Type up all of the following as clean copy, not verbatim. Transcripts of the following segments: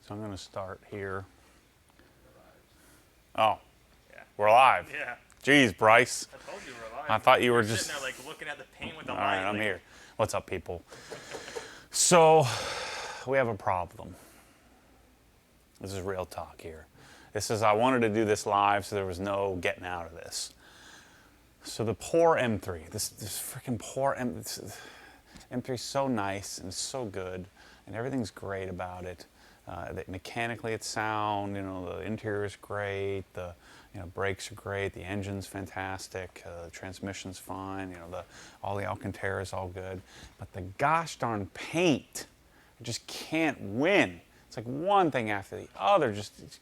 So I'm going to start here. Oh, yeah. We're live. Yeah. Jeez, Bryce. I told you we're live. I thought you were just sitting there like looking at the paint with the All light. right, I'm like, here. What's up, people? So, we have a problem. This is real talk here. I wanted to do this live, so there was no getting out of this. So the poor M3, this freaking poor M3 is so nice and so good, and everything's great about it. Mechanically it's sound, the interior is great, the brakes are great, the engine's fantastic, the transmission's fine, all the Alcantara is all good. But the gosh darn paint, I just can't win. It's like one thing after the other,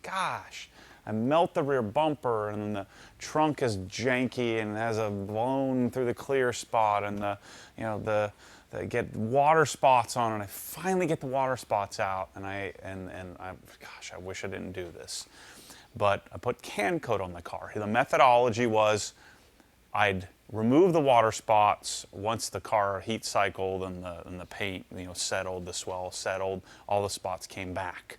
gosh. I melt the rear bumper, and then the trunk is janky and has a blown through the clear spot, and the get water spots on it. And I finally get the water spots out, and gosh, I wish I didn't do this, but I put CanCoat on the car. The methodology was I'd remove the water spots once the car heat cycled and the paint settled, the swell settled, all the spots came back.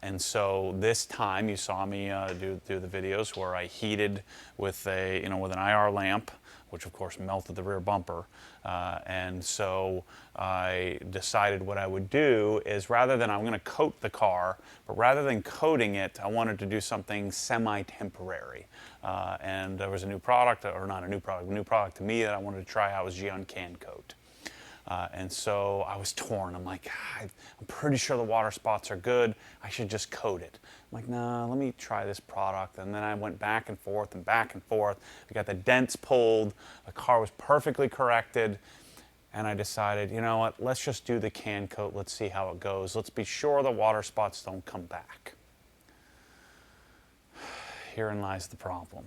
And so this time you saw me do the videos where I heated with with an IR lamp, which of course melted the rear bumper. And so I decided what I would do is I'm going to coat the car, but rather than coating it, I wanted to do something semi-temporary. And there was a new product, or not a new product to me that I wanted to try out was CanCoat. And so I was torn. I'm like, I'm pretty sure the water spots are good. I should just coat it. I'm like, nah, let me try this product. And then I went back and forth and back and forth. I got the dents pulled. The car was perfectly corrected. And I decided, you know what, let's just do the CanCoat. Let's see how it goes. Let's be sure the water spots don't come back. Herein lies the problem.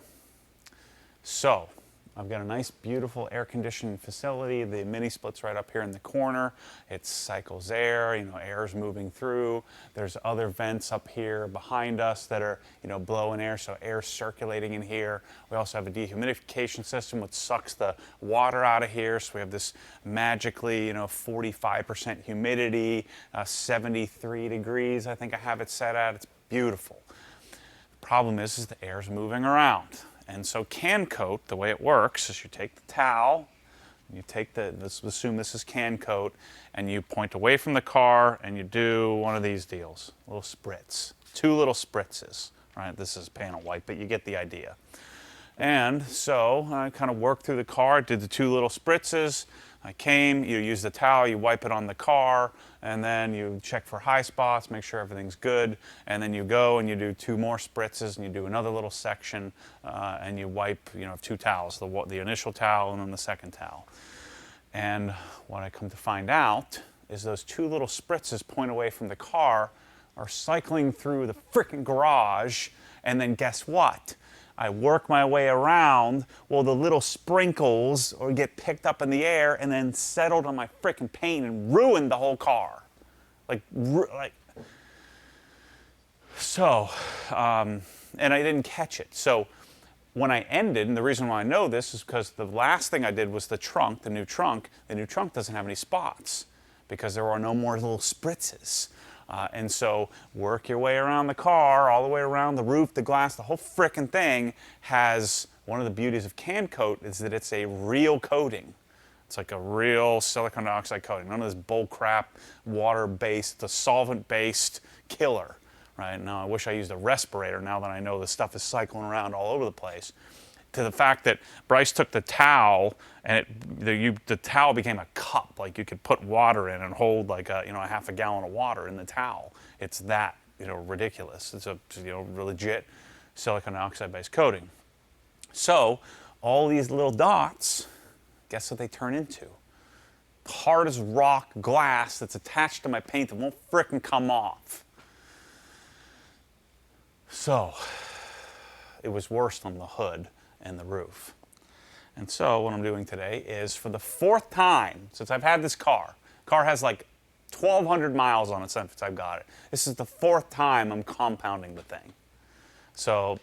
So, I've got a nice, beautiful air conditioning facility. The mini split's right up here in the corner. It cycles air, air's moving through. There's other vents up here behind us that are, blowing air, so air's circulating in here. We also have a dehumidification system which sucks the water out of here, so we have this magically, 45% humidity, 73 degrees, I think I have it set at. It's beautiful. The problem is the air's moving around. And so CanCoat, the way it works is you take the towel, you take let's assume this is CanCoat, and you point away from the car and you do one of these deals, a little spritz, 2 little spritzes, right? This is panel white, but you get the idea. And so I kind of worked through the car, did the 2 little spritzes. You use the towel, you wipe it on the car, and then you check for high spots, make sure everything's good, and then you go and you do 2 more spritzes, and you do another little section, and you wipe, 2 towels, the initial towel and then the second towel. And what I come to find out is those 2 little spritzes point away from the car are cycling through the frickin' garage, and then guess what? I work my way around, well, the little sprinkles or get picked up in the air and then settled on my frickin' paint and ruined the whole car. So, and I didn't catch it. So when I ended, and the reason why I know this is because the last thing I did was the trunk, the new trunk. The new trunk doesn't have any spots because there are no more little spritzes. And so work your way around the car, all the way around the roof, the glass, the whole frickin' thing has, one of the beauties of CanCoat is that it's a real coating. It's like a real silicon dioxide coating. None of this bull crap, water-based, the solvent-based killer, right? Now I wish I used a respirator now that I know the stuff is cycling around all over the place. To the fact that Bryce took the towel and the towel became a cup, like you could put water in and hold like a half a gallon of water in the towel. It's that ridiculous. It's a legit silicon dioxide based coating. So all these little dots, guess what they turn into? Hard as rock glass that's attached to my paint that won't frickin' come off. So it was worse on the hood and the roof. And so what I'm doing today is, for the 4th time since I've had this car has like 1,200 miles on it since I've got it. This is the 4th time I'm compounding the thing. So,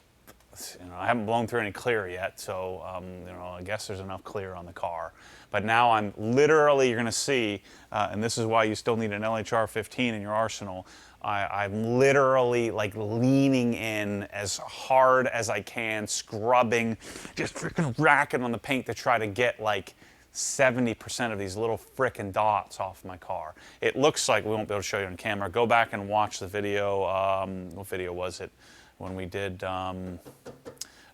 I haven't blown through any clear yet, so I guess there's enough clear on the car. But now I'm literally, you're going to see, and this is why you still need an LHR 15 in your arsenal, I'm literally like leaning in as hard as I can, scrubbing, just freaking racking on the paint to try to get like 70% of these little frickin' dots off my car. It looks like, we won't be able to show you on camera. Go back and watch the video. What video was it? When we did, the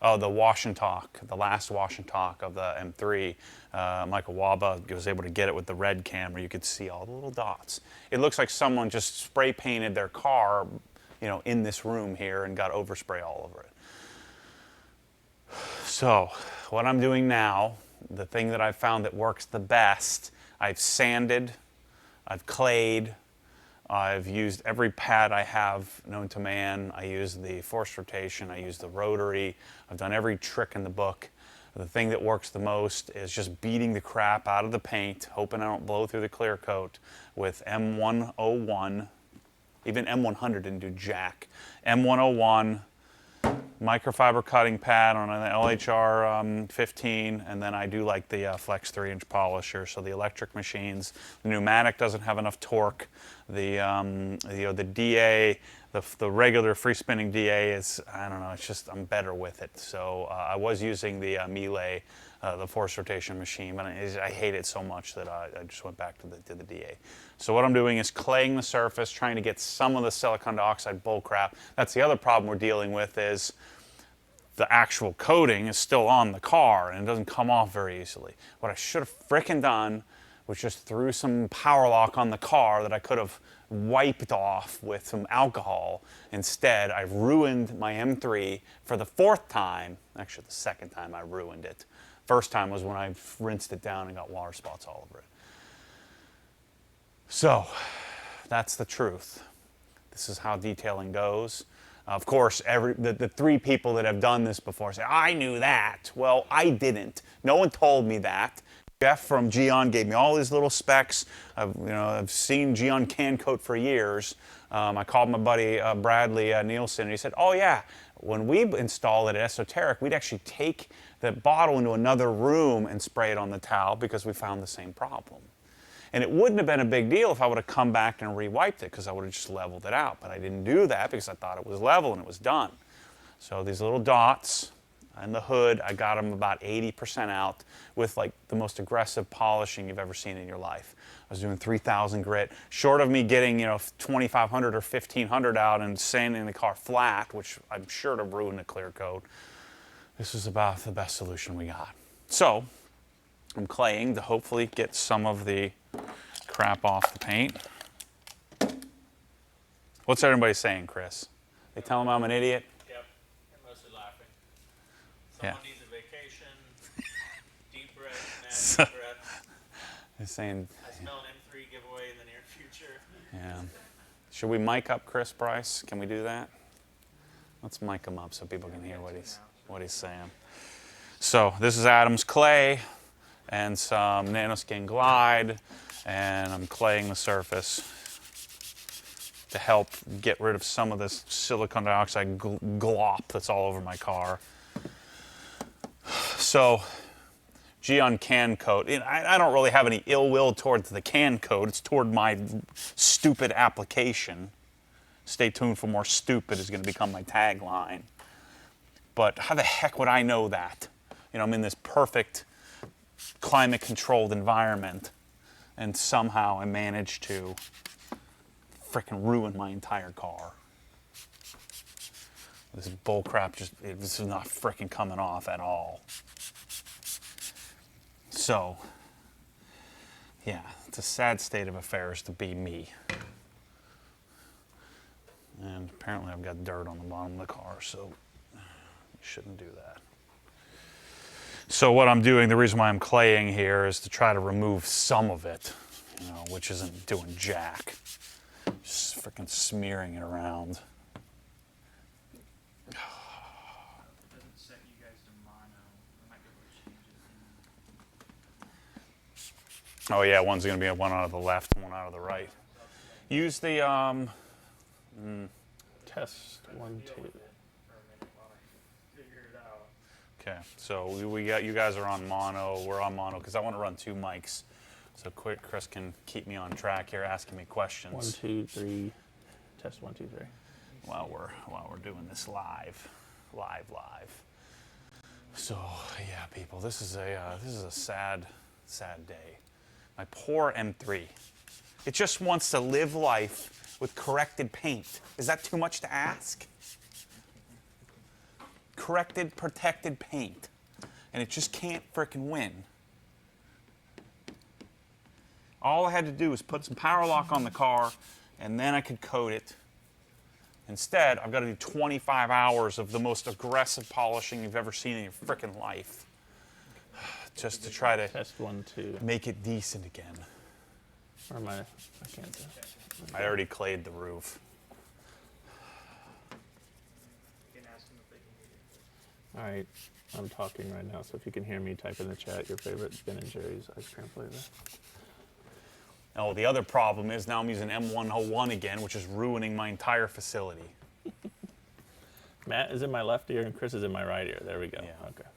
wash and talk, the last wash and talk of the M3. Michael Waba was able to get it with the red camera. You could see all the little dots. It looks like someone just spray painted their car, you know, in this room here and got overspray all over it. So what I'm doing now, the thing that I've found that works the best, I've sanded, I've clayed, I've used every pad I have known to man. I use the forced rotation, I use the rotary, I've done every trick in the book. The thing that works the most is just beating the crap out of the paint, hoping I don't blow through the clear coat with M101. Even M100 didn't do jack. M101, microfiber cutting pad on an LHR 15, and then I do like the Flex 3-inch polisher. So the electric machines, the pneumatic doesn't have enough torque. The DA, the regular free spinning DA is, I don't know, it's just, I'm better with it. So I was using the Miele, the force rotation machine, but I hate it so much that I just went back to the DA. So what I'm doing is claying the surface, trying to get some of the silicon dioxide bull crap. That's the other problem we're dealing with, is the actual coating is still on the car and it doesn't come off very easily. What I should have frickin' done was just threw some power lock on the car that I could have wiped off with some alcohol. Instead, I've ruined my M3 for the 4th time. Actually, the 2nd time I ruined it. First time was when I rinsed it down and got water spots all over it. So, that's the truth. This is how detailing goes. Of course, the 3 people that have done this before say, I knew that. Well, I didn't. No one told me that. Jeff from Geon gave me all these little specs. I've seen Geon CanCoat for years. I called my buddy Bradley Nielsen, and he said, oh yeah, when we install it at Esoteric, we'd actually take the bottle into another room and spray it on the towel because we found the same problem. And it wouldn't have been a big deal if I would have come back and re-wiped it, because I would have just leveled it out. But I didn't do that because I thought it was level and it was done. So these little dots and the hood, I got them about 80% out with like the most aggressive polishing you've ever seen in your life. I was doing 3,000 grit, short of me getting 2,500 or 1,500 out and sanding the car flat, which I'm sure to ruin the clear coat. This is about the best solution we got. So I'm claying to hopefully get some of the crap off the paint. What's everybody saying, Chris? They tell them I'm an idiot? Yep, they're mostly laughing. Someone needs a vacation, deep breath, nasty breath. They're saying, I smell an M3 giveaway in the near future. yeah. Should we mic up Chris Bryce? Can we do that? Let's mic him up so people can hear what he's saying. So this is Adam's clay and some nanoskin glide, and I'm claying the surface to help get rid of some of this silicon dioxide glop that's all over my car. So, Geon CanCoat. I don't really have any ill will towards the CanCoat. It's toward my stupid application. Stay tuned for more stupid is going to become my tagline. But how the heck would I know that? I'm in this perfect climate-controlled environment, and somehow I managed to frickin' ruin my entire car. This bullcrap this is not frickin' coming off at all. So, yeah, it's a sad state of affairs to be me. And apparently I've got dirt on the bottom of the car, so you shouldn't do that. So what I'm doing, the reason why I'm claying here is to try to remove some of it, which isn't doing jack. Just freaking smearing it around. It doesn't set you guys to mono. I might be able to change it. Oh yeah, one's going to be one out of the left, one out of the right. Use the test 1, 2. Okay, so we got, you guys are on mono, we're on mono, because I want to run 2 mics. So Chris can keep me on track here, asking me questions. 1, 2, 3. Test 1, 2, 3. while we're doing this live. So yeah, people, this is a sad day. My poor M3. It just wants to live life with corrected paint. Is that too much to ask? Corrected, protected paint. And it just can't frickin' win. All I had to do was put some power lock on the car, and then I could coat it. Instead, I've got to do 25 hours of the most aggressive polishing you've ever seen in your frickin' life. Just to try to Test 1, 2. make it decent again. Or am I can't do. I already clayed the roof. All right, I'm talking right now, so if you can hear me, type in the chat your favorite Ben & Jerry's ice cream flavor. Oh, the other problem is now I'm using M101 again, which is ruining my entire facility. Matt is in my left ear and Chris is in my right ear. There we go. Yeah. Okay.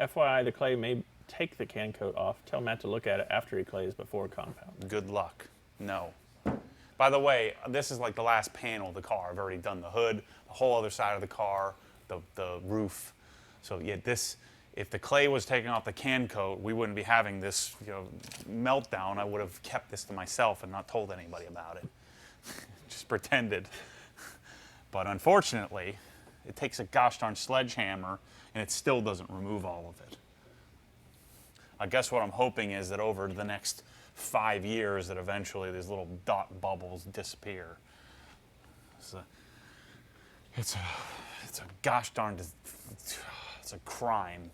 FYI, the clay may take the CanCoat off. Tell Matt to look at it after he clays before compound. Good luck. No. By the way, this is like the last panel of the car. I've already done the hood, the whole other side of the car, the roof. So yeah, if the clay was taking off the CanCoat, we wouldn't be having this, meltdown. I would have kept this to myself and not told anybody about it. Just pretended. But unfortunately, it takes a gosh darn sledgehammer and it still doesn't remove all of it. I guess what I'm hoping is that over the next 5 years that eventually these little dot bubbles disappear. It's a gosh darn, it's a crime.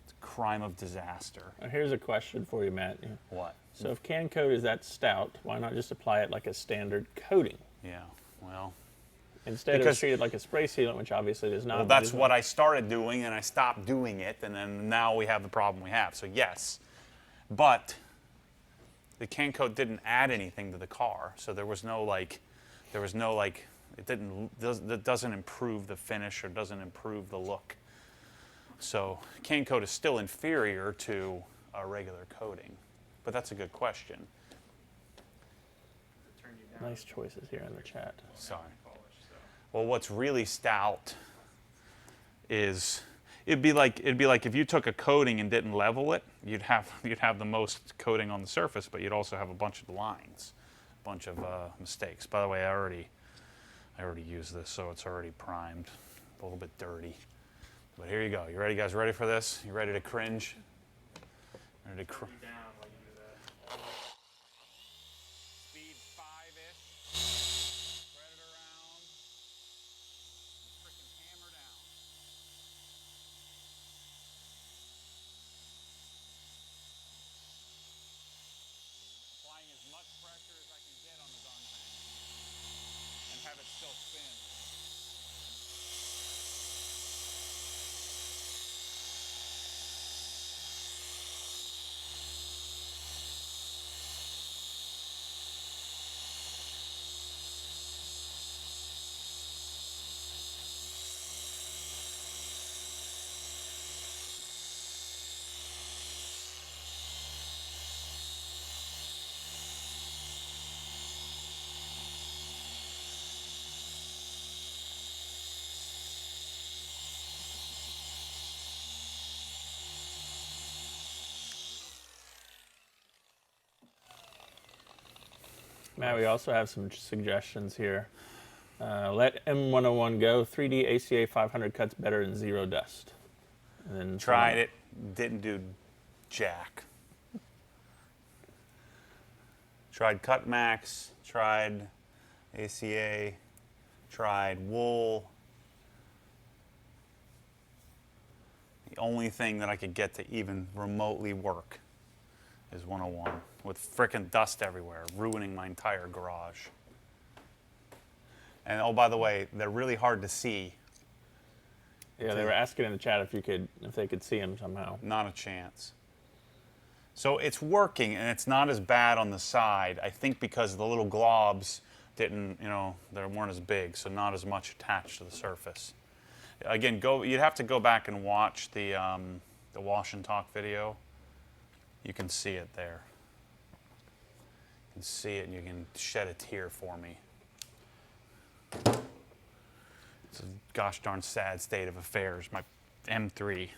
It's a crime of disaster. Now here's a question for you, Matt. What? So if CanCoat is that stout, why not just apply it like a standard coating? Yeah, well. Instead of treat it like a spray sealant, which obviously is not. Well, that's what I started doing, and I stopped doing it, and then now we have the problem we have. So yes, but the CanCoat didn't add anything to the car, so there was no it doesn't improve the finish or doesn't improve the look. So CanCoat is still inferior to a regular coating, but that's a good question. Nice choices here in the chat. Sorry. Well, what's really stout is it'd be like if you took a coating and didn't level it, you'd have the most coating on the surface, but you'd also have a bunch of lines, a bunch of mistakes. By the way, I already used this, so it's already primed, a little bit dirty. But here you go. You ready, guys? Ready for this? You ready to cringe? Ready to cringe? Speed 5-ish. Spread it around. And freaking hammer down. Applying as much pressure as I can get on the darn thing. And have it still spin. Matt, we also have some suggestions here. Let M101 go. 3D ACA 500 cuts better than zero dust. And then Tried it, didn't do jack. Tried Cut Max, tried ACA, tried wool. The only thing that I could get to even remotely work is 101 with frickin' dust everywhere, ruining my entire garage. And oh, by the way, they're really hard to see. Yeah, they were asking in the chat if they could see them somehow. Not a chance. So it's working, and it's not as bad on the side. I think because the little globs didn't, they weren't as big, so not as much attached to the surface. Again, you'd have to go back and watch the wash and talk video. You can see it there. You can see it and you can shed a tear for me. It's a gosh darn sad state of affairs, my M3.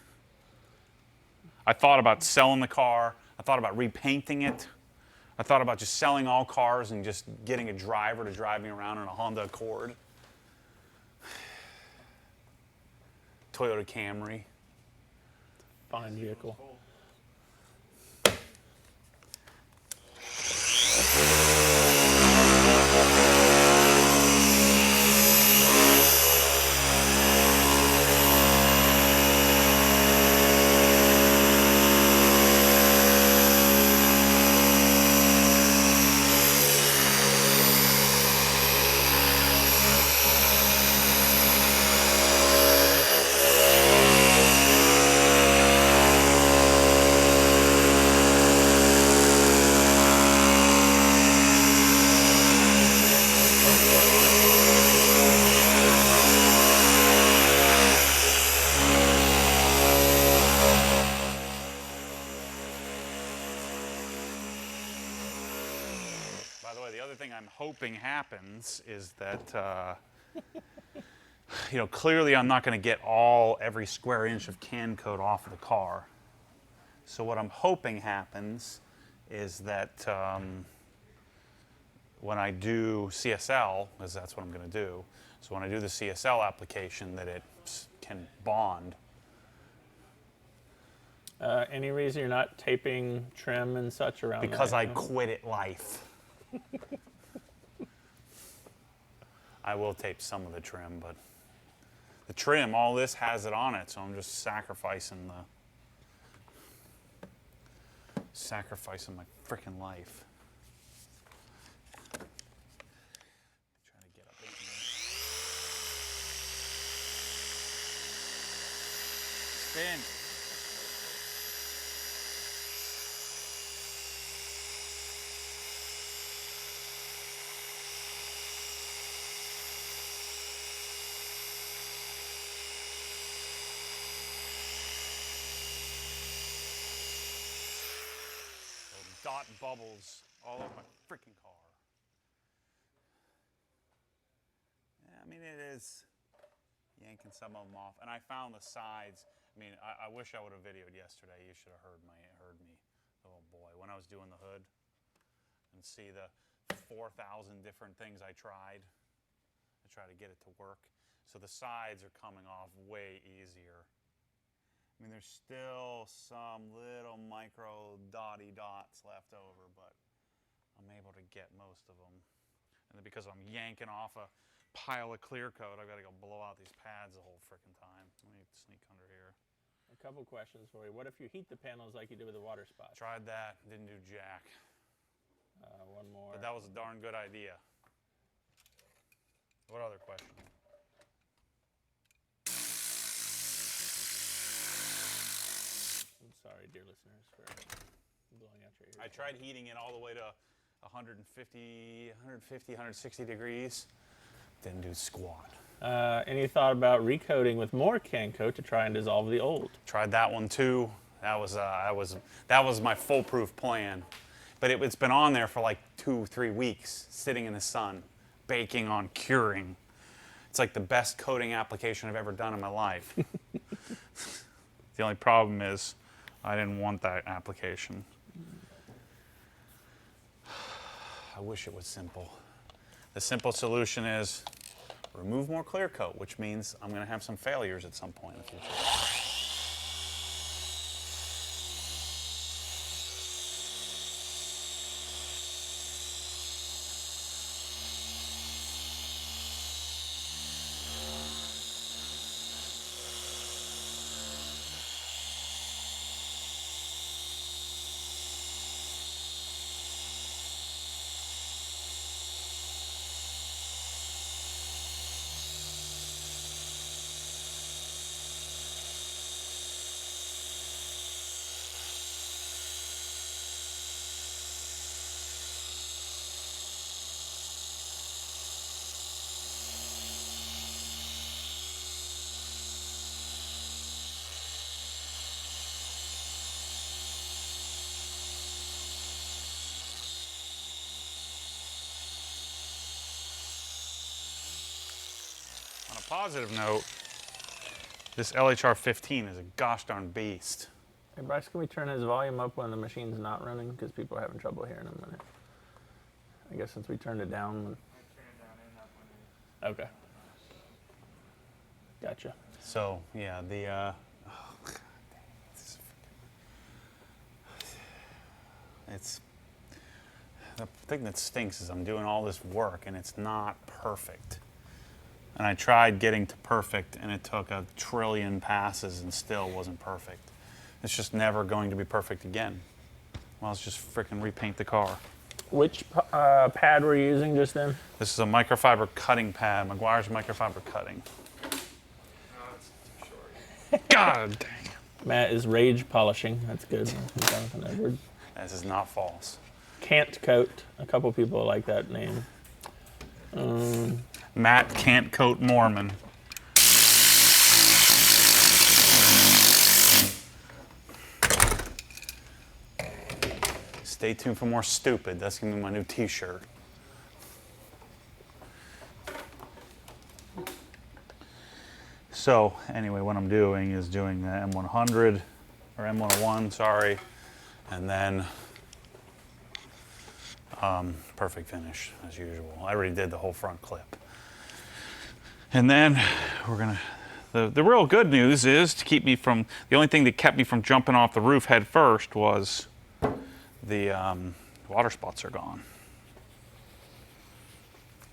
I thought about selling the car. I thought about repainting it. I thought about just selling all cars and just getting a driver to drive me around in a Honda Accord. Toyota Camry. Fine vehicle. By the way, the other thing I'm hoping happens is that, you know, clearly I'm not going to get every square inch of CanCoat off of the car. So what I'm hoping happens is that when I do CSL, because that's what I'm going to do, so when I do the CSL application, that it can bond. Any reason you're not taping trim and such around Because that? I quit at life. I will tape some of the trim, but the trim, all this has it on it, so I'm just sacrificing my freaking life. Trying to get up in here. Spin. Dot bubbles all over my freaking car. Yeah, I mean, it is yanking some of them off. And I found the sides. I mean, I wish I would have videoed yesterday. You should have heard me, oh boy, when I was doing the hood and see the 4,000 different things I tried. I tried to get it to work. So the sides are coming off way easier. I mean, there's still some little micro dotty dots left over, but I'm able to get most of them. And then because I'm yanking off a pile of clear coat, I've got to go blow out these pads the whole frickin' time. Let me sneak under here. A couple questions for you. What if you heat the panels like you did with the water spots? Tried that, didn't do jack. One more. But that was a darn good idea. What other question? I'm sorry, dear listeners, for blowing out your ears. I tried heating it all the way to 150, 160 degrees. Didn't do squat. Any thought about recoating with more CanCoat to try and dissolve the old? Tried that one too. That was my foolproof plan. But it's been on there for like 2-3 weeks, sitting in the sun, baking on curing. It's like the best coating application I've ever done in my life. The only problem is I didn't want that application. I wish it was simple. The simple solution is remove more clear coat, which means I'm going to have some failures at some point in the future. positive note, this LHR 15 is a gosh darn beast. Hey Bryce, can we turn his volume up when the machine's not running? Because people are having trouble hearing him in it. I guess since we turned it down. I turn it down and up when Okay. Gotcha. So yeah, the oh, God, it's the thing that stinks is I'm doing all this work and it's not perfect. And I tried getting to perfect and it took a trillion passes and still wasn't perfect. It's just never going to be perfect again. Well, let's just freaking repaint the car. Which pad were you using just then? This is a microfiber cutting pad, Meguiar's microfiber cutting. No, it's too short. God dang. Matt is rage polishing. That's good. Jonathan Edward. This is not false. CanCoat. A couple people like that name. Matt CanCoat Mormon. Stay tuned for more stupid. That's gonna be my new t-shirt. So anyway, what I'm doing is doing the M100 or M101, sorry, and then perfect finish as usual. I already did the whole front clip. And then we're gonna, the real good news is to keep me from, the only thing that kept me from jumping off the roof head first was the water spots are gone.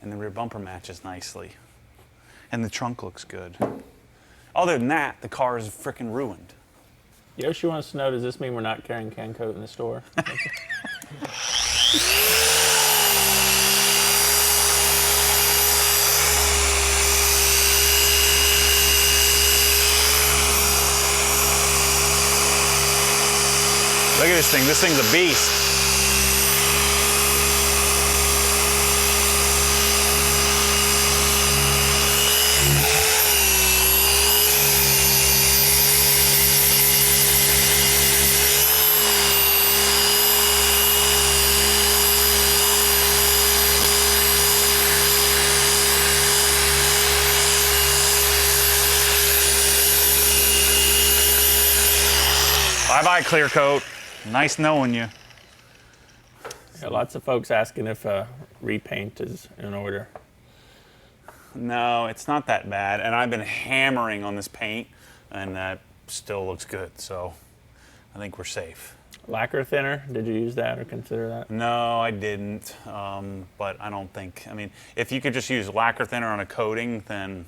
And the rear bumper matches nicely. And the trunk looks good. Other than that, the car is freaking ruined. Yoshi wants to know, does this mean we're not carrying CanCoat in the store? Look at this thing. This thing's a beast. Bye-bye, clear coat. Nice knowing you. Yeah, lots of folks asking if repaint is in order. No, it's not that bad. And I've been hammering on this paint, and that still looks good. So I think we're safe. Lacquer thinner, did you use that or consider that? No, I didn't. But I don't think, I mean, if you could just use lacquer thinner on a coating, then,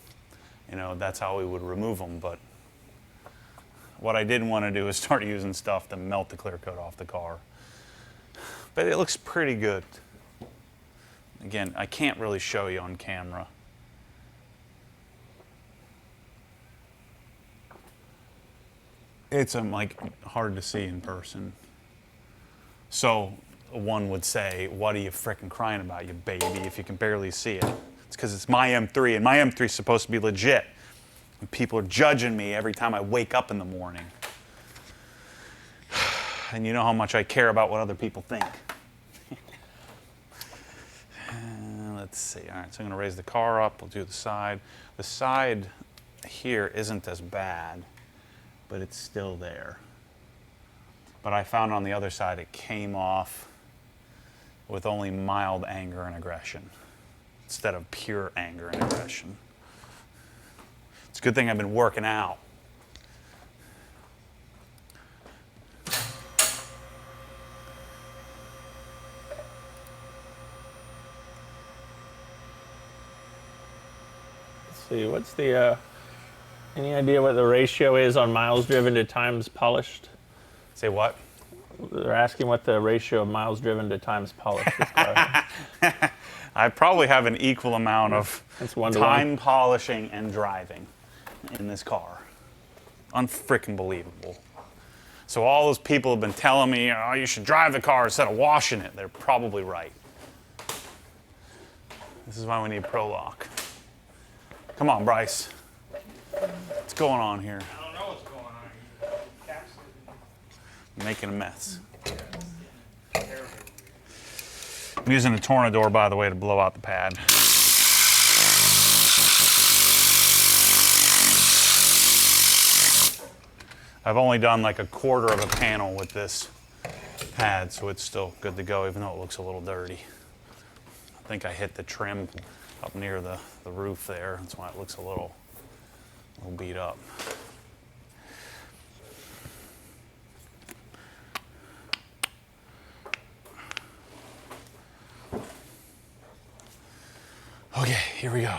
you know, that's how we would remove them. But what I didn't want to do is start using stuff to melt the clear coat off the car. But it looks pretty good. Again, I can't really show you on camera. It's like hard to see in person. So one would say, what are you frickin' crying about, you baby, if you can barely see it? It's because it's my M3, and my M3 is supposed to be legit. And people are judging me every time I wake up in the morning. And you know how much I care about what other people think. Let's see. All right, so I'm going to raise the car up. We'll do the side. The side here isn't as bad, but it's still there. But I found on the other side it came off with only mild anger and aggression instead of pure anger and aggression. It's a good thing I've been working out. Let's see, what's the, any idea what the ratio is on miles driven to times polished? Say what? They're asking what the ratio of miles driven to times polished this car is. I probably have an equal amount of That's 1 to time 1. polishing and driving in this car. Unfrickin' believable. So all those people have been telling me, oh, you should drive the car instead of washing it. They're probably right. This is why we need Pro Lock. Come on, Bryce. What's going on here? I don't know what's going on. Caps I'm making a mess. terrible. I'm using a tornador, by the way, to blow out the pad. I've only done like a quarter of a panel with this pad, so it's still good to go, even though it looks a little dirty. I think I hit the trim up near the roof there. That's why it looks a little beat up. Okay, here we go.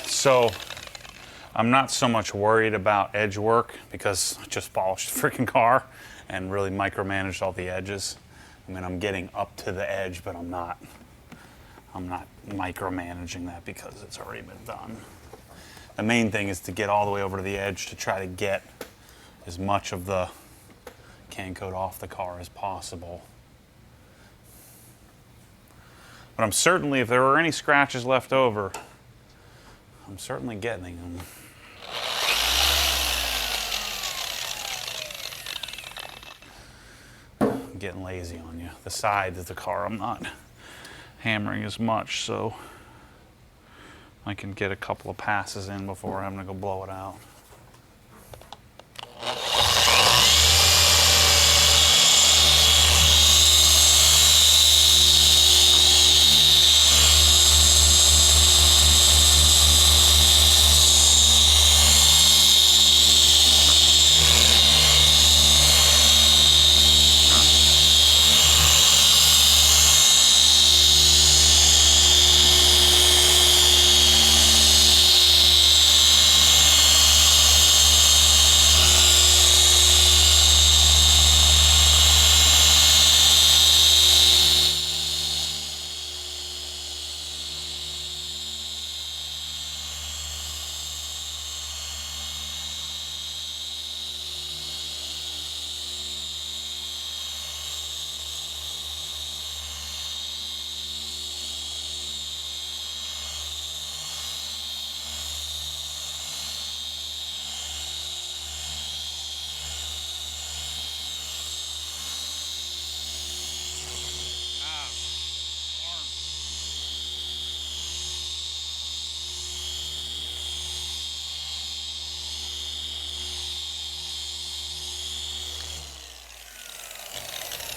So I'm not so much worried about edge work because I just polished the freaking car and really micromanaged all the edges. I mean, I'm getting up to the edge, but I'm not micromanaging that because it's already been done. The main thing is to get all the way over to the edge to try to get as much of the CanCoat off the car as possible. But I'm certainly, if there were any scratches left over, I'm certainly getting them. I'm getting lazy on you. The sides of the car, I'm not hammering as much, so I can get a couple of passes in before having to go blow it out.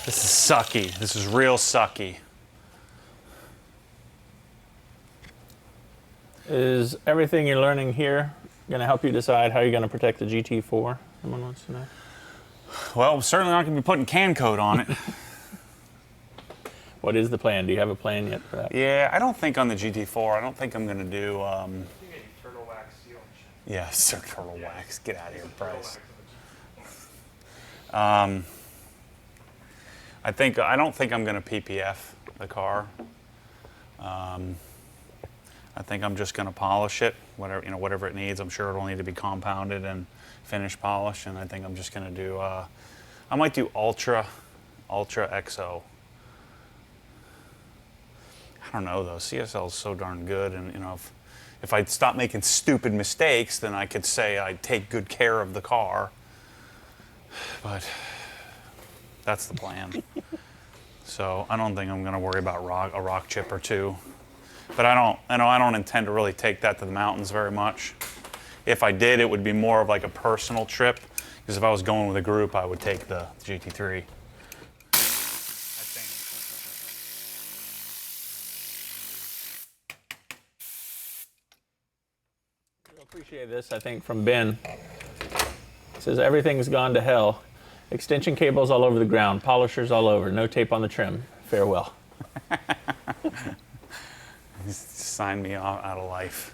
This is sucky. This is real sucky. Is everything you're learning here going to help you decide how you're going to protect the GT4? Someone wants to know. Well, I'm certainly not going to be putting CanCoat on it. What is the plan? Do you have a plan yet for that? Yeah, I don't think on the GT4, I don't think I'm going to do... You get turtle wax seal and shit. yeah, sir, turtle wax. Get out of here, Bryce. I don't think I'm going to PPF the car. I think I'm just going to polish it, whatever it needs. I'm sure it'll need to be compounded and finish polish, and I think I'm just going to do. I might do Ultra XO. I don't know though. CSL is so darn good, and if I stop making stupid mistakes, then I could say I take good care of the car. But that's the plan. So I don't think I'm going to worry about a rock chip or two. But I don't intend to really take that to the mountains very much. If I did, it would be more of like a personal trip. Because if I was going with a group, I would take the GT3. I think. You'll appreciate this, I think, from Ben. It says, everything's gone to hell. Extension cables all over the ground, polishers all over, no tape on the trim. Farewell. Sign me out of life.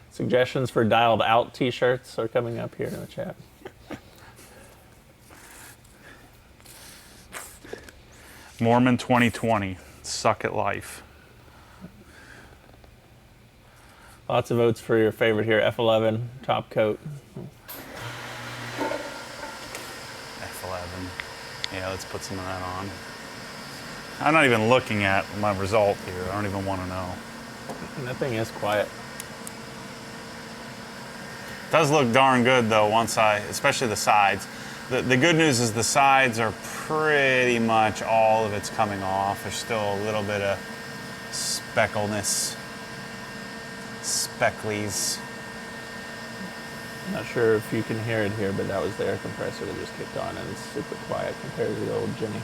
Suggestions for dialed out t-shirts are coming up here in the chat. Mormon 2020, suck at life. Lots of votes for your favorite here, F11, top coat. F11. Yeah, let's put some of that on. I'm not even looking at my result here. I don't even want to know. And that thing is quiet. Does look darn good though especially the sides. The good news is the sides are pretty much all of it's coming off. There's still a little bit of speckleness, speckles. I'm not sure if you can hear it here, but that was the air compressor that just kicked on, and it's super quiet compared to the old Jenny.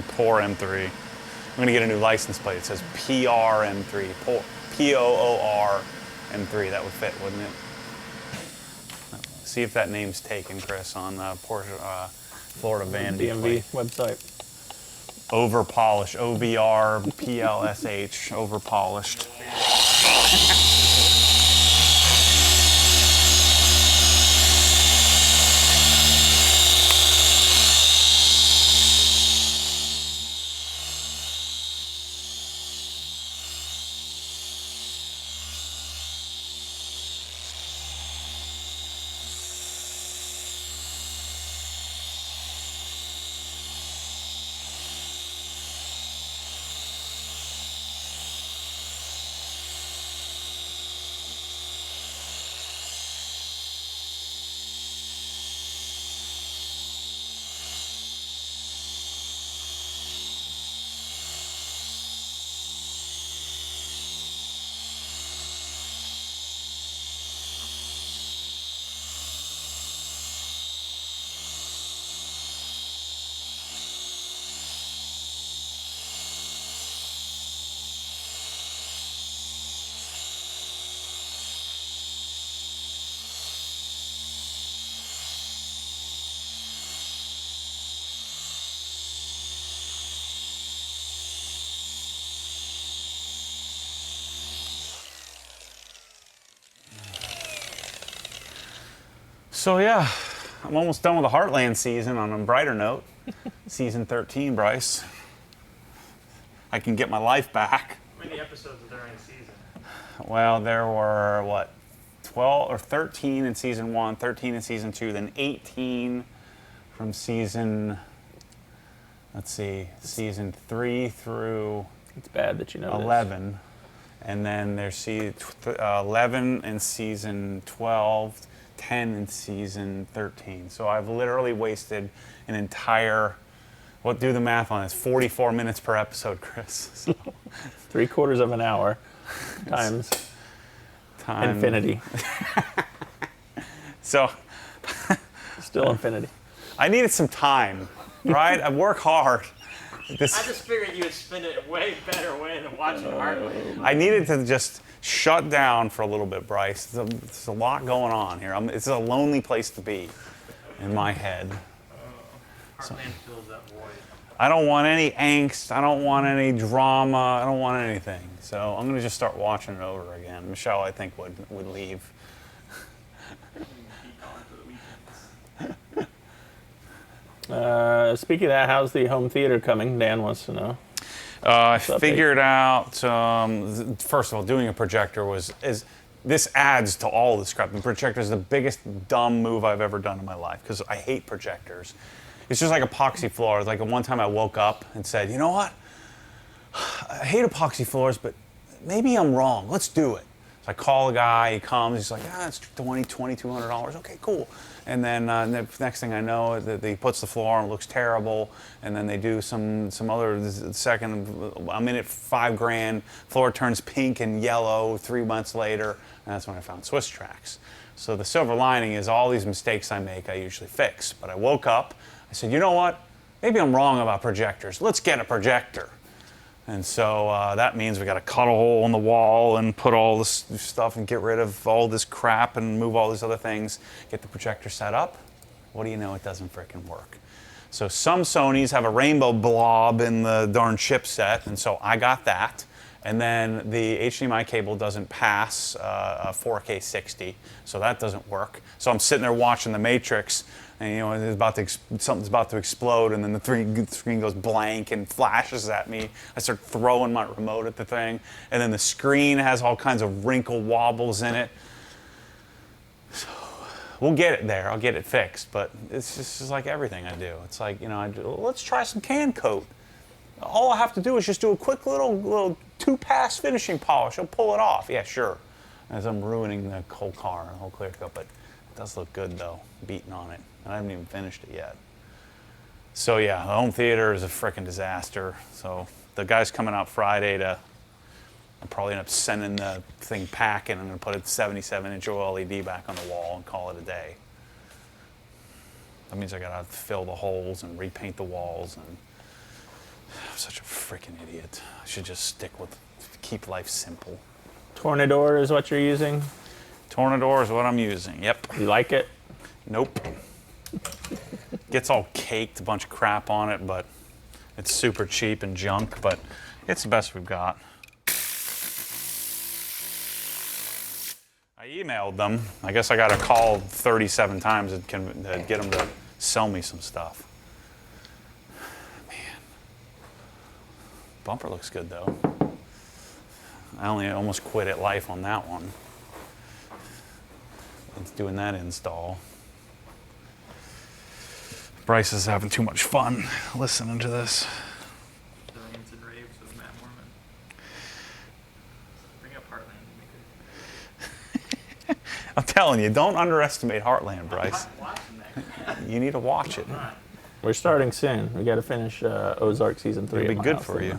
Poor M3. I'm gonna get a new license plate. It says PR M3, P-O-O-R M3. That would fit, wouldn't it? See if that name's taken, Chris, on Porsche, Florida Vanity DMV plate. website. Over polished, O-V-R-P-L-S-H, over polished. So yeah, I'm almost done with the Heartland season on a brighter note. Season 13, Bryce. I can get my life back. How many episodes are there in a season? Well, there were, what, 12 or 13 in season 1, 13 in season 2, then 18 from season, let's see, season 3 through It's bad that you know 11. This. And then there's 11 in season 12, 10 in season 13. So I've literally wasted an entire, do the math on this, 44 minutes per episode, Chris. So. 3/4 of an hour times infinity. So. Still infinity. I needed some time, right? I work hard. I just figured you would spend it a way better way than watching Heartland. I needed to just shut down for a little bit, Bryce. There's a lot going on here. It's a lonely place to be in my head. Heartland fills that void. I don't want any angst. I don't want any drama. I don't want anything. So I'm going to just start watching it over again. Michelle, I think, would leave. Speaking of that, how's the home theater coming? Dan wants to know. I figured out, first of all, doing a projector this adds to all this crap. The projector is the biggest dumb move I've ever done in my life because I hate projectors. It's just like epoxy floors. Like one time I woke up and said, you know what? I hate epoxy floors, but maybe I'm wrong. Let's do it. So I call the guy, he comes, he's like, it's $2,200. Okay, cool. And then the next thing I know, he puts the floor on, it looks terrible. And then they do some other second, I'm in at $5,000, floor turns pink and yellow 3 months later. And that's when I found Swiss Tracks. So the silver lining is all these mistakes I make, I usually fix. But I woke up, I said, you know what? Maybe I'm wrong about projectors. Let's get a projector. And so that means we got to cut a hole in the wall and put all this stuff and get rid of all this crap and move all these other things, get the projector set up. What do you know? It doesn't frickin' work. So some Sonys have a rainbow blob in the darn chipset, and so I got that. And then the HDMI cable doesn't pass a 4K 60, so that doesn't work. So I'm sitting there watching The Matrix, and you know something's about to explode, and then the screen goes blank and flashes at me. I start throwing my remote at the thing, and then the screen has all kinds of wrinkle wobbles in it. So we'll get it there. I'll get it fixed, but it's just like everything I do. It's like, you know, let's try some CanCoat. All I have to do is just do a quick little 2-pass finishing polish. I'll pull it off. Yeah, sure. As I'm ruining the whole car, the whole clear coat, but it does look good though, beating on it. And I haven't even finished it yet. So yeah, the home theater is a freaking disaster. So the guy's coming out Friday I'll probably end up sending the thing packing. I'm gonna put a 77-inch OLED back on the wall and call it a day. That means I gotta fill the holes and repaint the walls, and I'm such a freaking idiot. I should just keep life simple. Tornador is what you're using? Tornador is what I'm using, yep. You like it? Nope. Gets all caked, a bunch of crap on it, but it's super cheap and junk, but it's the best we've got. I emailed them. I guess I got a call 37 times to get them to sell me some stuff. Bumper looks good though. I almost quit at life on that one. It's doing that install. Bryce is having too much fun listening to this. The rants and raves of Matt Mormon. Bring up Heartland. I'm telling you, don't underestimate Heartland, Bryce. I'm watching that. You need to watch it. We're starting soon. We got to finish Ozark season 3. It'll be good for you.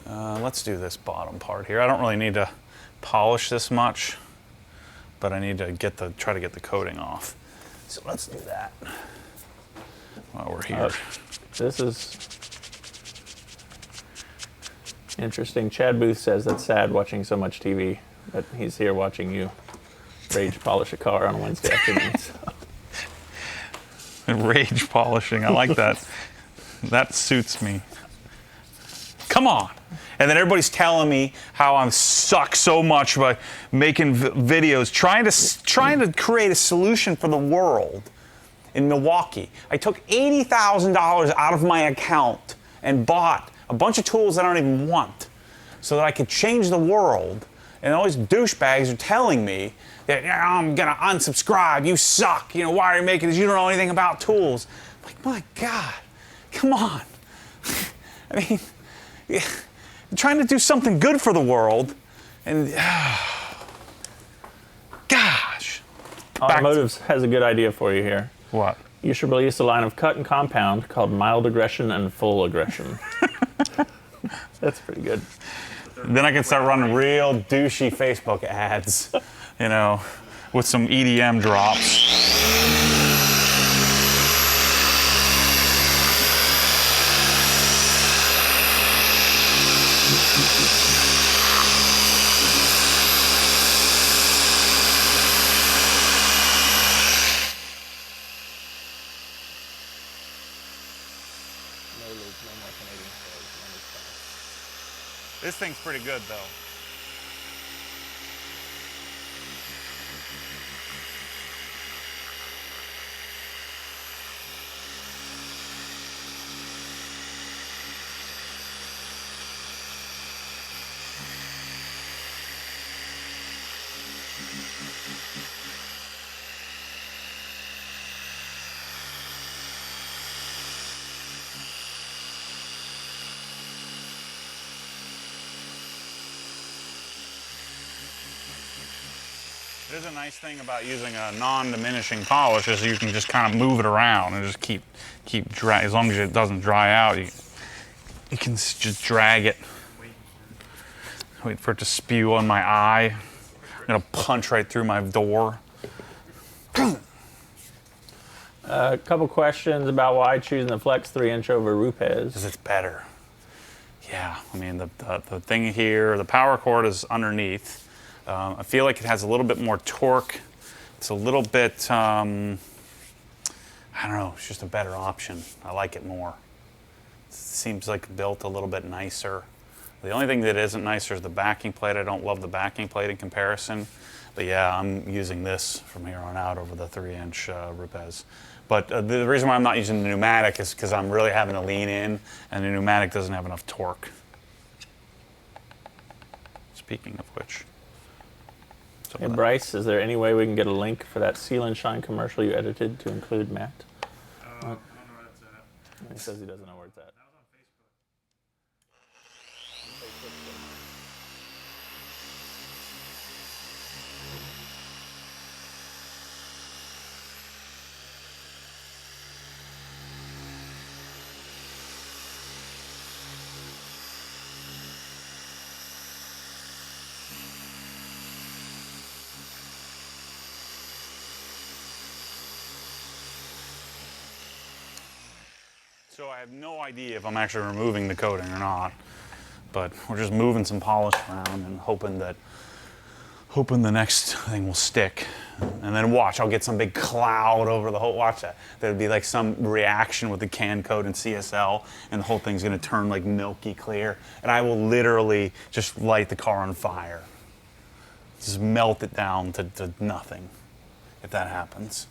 Let's do this bottom part here. I don't really need to polish this much, but I need to try to get the coating off. So let's do that while we're here. This is interesting. Chad Booth says that's sad watching so much TV, but he's here watching you rage polish a car on a Wednesday afternoon. So. Rage polishing, I like that. That suits me. Come on. And then everybody's telling me how I suck so much by making videos, trying to create a solution for the world in Milwaukee. I took $80,000 out of my account and bought a bunch of tools that I don't even want so that I could change the world. And all these douchebags are telling me that, yeah, I'm gonna unsubscribe, you suck, you know, why are you making this, you don't know anything about tools. I'm like, my God, come on. I mean, yeah, I'm trying to do something good for the world, and gosh. Automotives has a good idea for you here. What? You should release a line of cut and compound called mild aggression and full aggression. That's pretty good. Then I can start running real douchey Facebook ads, you know, with some EDM drops. This thing's pretty good though. There's a nice thing about using a non-diminishing polish is you can just kind of move it around and just keep drag. As long as it doesn't dry out, you can just drag it. Wait for it to spew on my eye. I'm gonna punch right through my door. A couple questions about why choosing the Flex 3-inch over Rupes. Because it's better. Yeah, I mean the thing here, the power cord is underneath. I feel like it has a little bit more torque. It's a little bit, I don't know, it's just a better option. I like it more. It seems like built a little bit nicer. The only thing that isn't nicer is the backing plate. I don't love the backing plate in comparison. But yeah, I'm using this from here on out over the 3-inch Rupes. But the reason why I'm not using the pneumatic is because I'm really having to lean in, and the pneumatic doesn't have enough torque. Speaking of which. Hey Bryce, is there any way we can get a link for that Seal and Shine commercial you edited to include Matt? I don't know where that's at. He says he doesn't know where it's at. That was on Facebook. So I have no idea if I'm actually removing the coating or not, but we're just moving some polish around and hoping the next thing will stick. And then watch, I'll get some big cloud over the whole, watch that. There'll be like some reaction with the CanCoat and CSL, and the whole thing's gonna turn like milky clear, and I will literally just light the car on fire. Just melt it down to nothing, if that happens.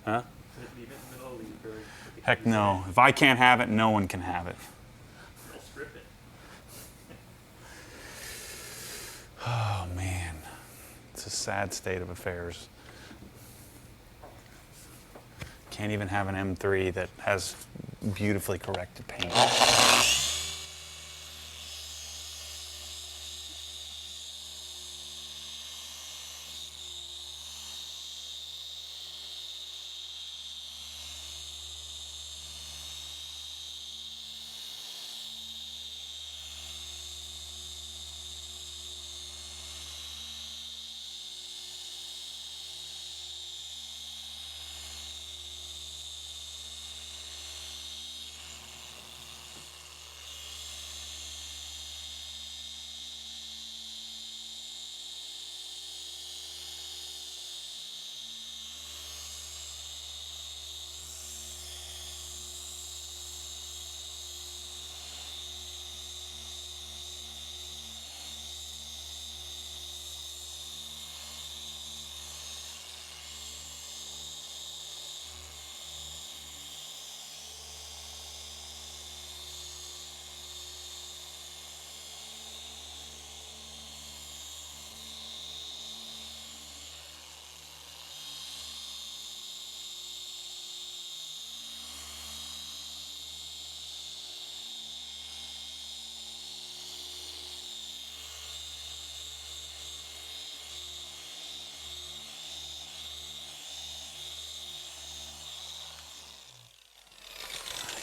Huh? Heck no. If I can't have it, no one can have it. Let's rip it. Oh man, it's a sad state of affairs. Can't even have an M3 that has beautifully corrected paint.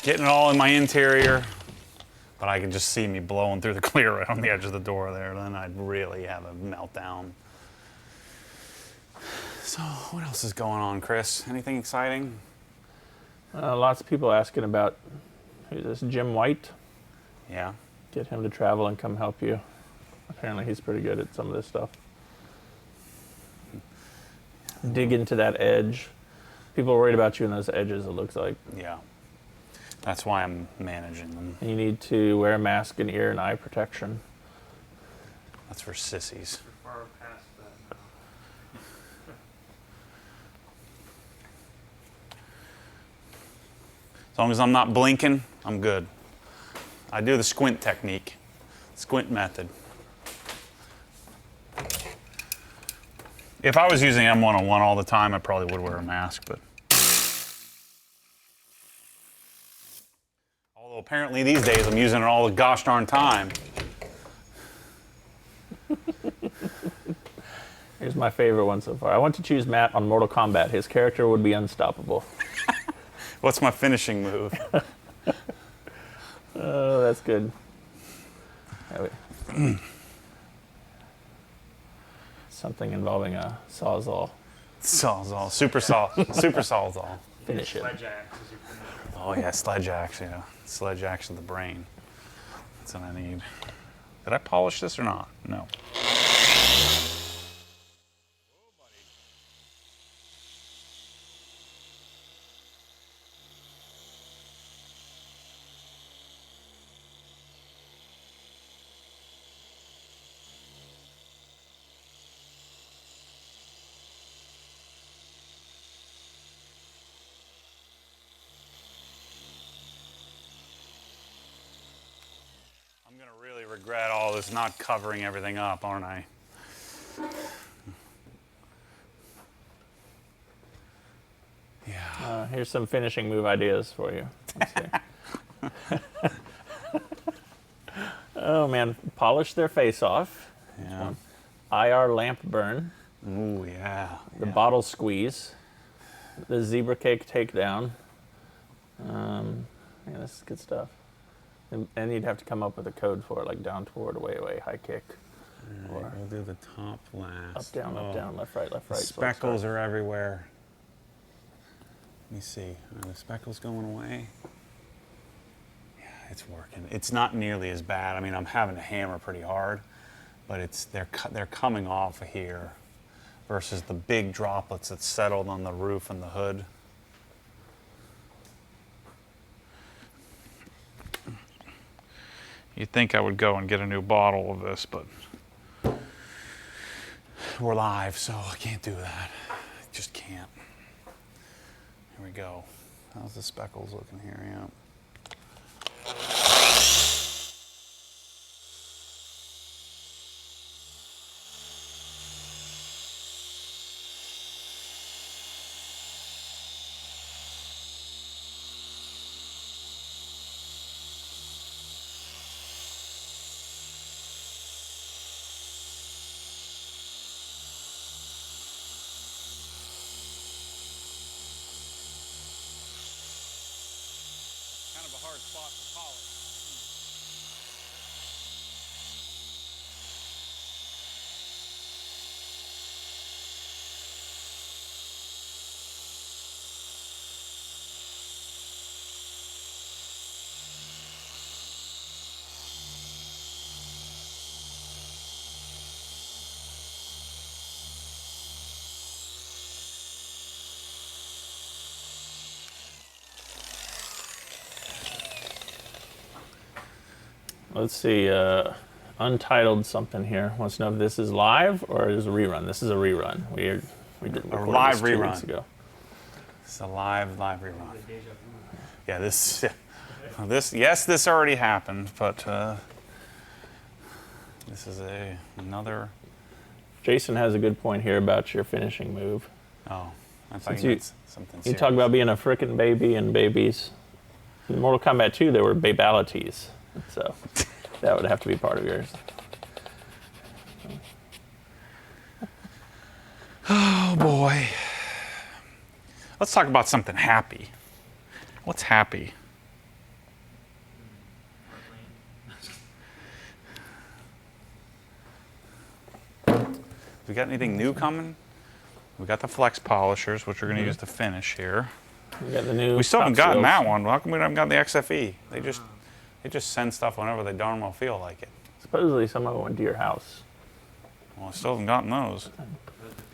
Getting it all in my interior, but I can just see me blowing through the clear right on the edge of the door there. Then I'd really have a meltdown. So what else is going on, Chris? Anything exciting? Lots of people asking about, who's this, Jim White? Yeah. Get him to travel and come help you. Apparently he's pretty good at some of this stuff. Dig into that edge. People are worried about you in those edges, it looks like. Yeah. That's why I'm managing them. You need to wear a mask and ear and eye protection. That's for sissies. We're far past that now. As long as I'm not blinking, I'm good. I do the squint technique, squint method. If I was using M101 all the time, I probably would wear a mask, but. Although apparently these days I'm using it all the gosh darn time. Here's my favorite one so far. I want to choose Matt on Mortal Kombat. His character would be unstoppable. What's my finishing move? Oh, that's good. Something involving a sawzall. Sawzall, super sawzall. Finish it. Sledge axe is your finisher. Oh yeah, sledge axe, yeah. Sledge axe of the brain. That's what I need. Did I polish this or not? No. I'm gonna really regret all this not covering everything up, aren't I? Yeah. Here's some finishing move ideas for you. Let's see. Oh man, polish their face off. Yeah. IR lamp burn. Ooh, yeah. The bottle squeeze. The zebra cake takedown. Yeah, this is good stuff. And you'd have to come up with a code for it, like down toward, away, away, high kick. Or Or we'll do the top last. up, down, left, right, left, The right. speckles are everywhere. Let me see. Are the speckles going away? Yeah, it's working. It's not nearly as bad. I mean, I'm having to hammer pretty hard, but they're coming off of here versus the big droplets that settled on the roof and the hood. You'd think I would go and get a new bottle of this, but we're live, so I can't do that. I just can't. Here we go. How's the speckles looking here? Yeah. Kind of a hard spot to polish. Let's see, untitled something here. Wants to know if this is live or is a rerun. This is a rerun. We did record live this 2 rerun. weeks ago. It's a live rerun. Yeah, this this already happened, but this is another. Jason has a good point here about your finishing move. Oh, I thought Since you you- meant something You serious. talk about being a frickin' baby and babies. In Mortal Kombat 2, there were babalities, so that would have to be part of yours. Oh boy. Let's talk about something happy. What's happy? We got anything new coming? We got the flex polishers, which we're going to use to finish here. We got the new. We still haven't top gotten seals. that one. How come we haven't got the XFE? They just send stuff whenever they darn well feel like it. Supposedly someone went to your house. Well, I still haven't gotten those. The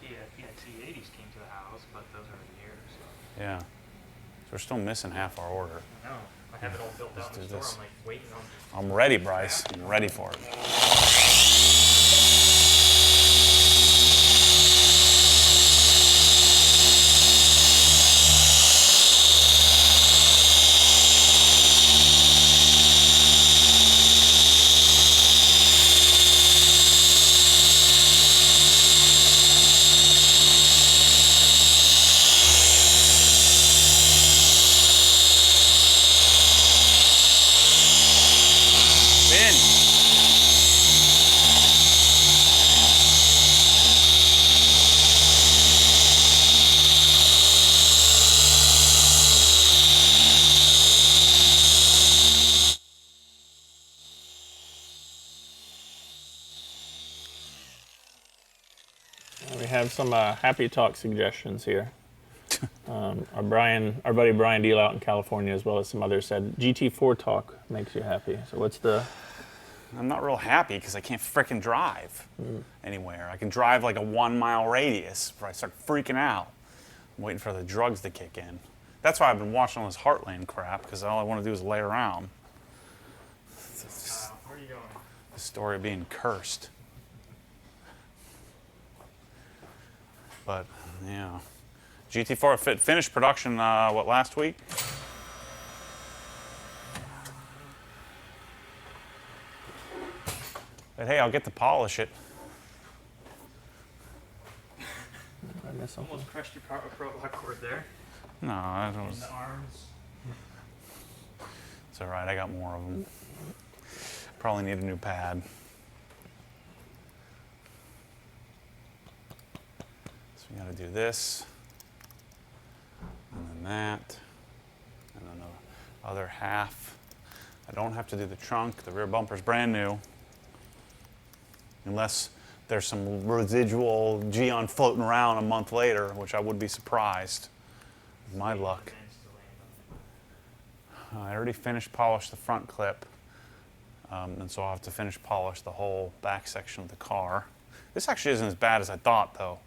PXE 80s came to the house, but those are in here, so. Yeah. So we're still missing half our order. I know. I have it all built out in do the store. this. I'm like waiting on. I'm ready, Bryce. I'm ready for it. Spin. have some happy talk suggestions here. Our buddy Brian Deal out in California, as well as some others, said GT4 talk makes you happy. So what's the? I'm not real happy because I can't frickin' drive anywhere. I can drive like a 1 mile radius before I start freaking out. I'm waiting for the drugs to kick in. That's why I've been watching all this Heartland crap, because all I want to do is lay around. Where are you going? The story of being cursed. But, yeah. GT4 finished production, what, last week? But hey, I'll get to polish it. I missed something. Almost crushed your car with pro lock cord there. No, I In don't. the arms. It's all right. I got more of them. Probably need a new pad. So we got to do this, and then that, and then the other half. I don't have to do the trunk. The rear bumper's brand new, unless there's some residual Geon floating around a month later, which I would be surprised. With my luck. I already finished polish the front clip, and so I'll have to finish polish the whole back section of the car. This actually isn't as bad as I thought, though.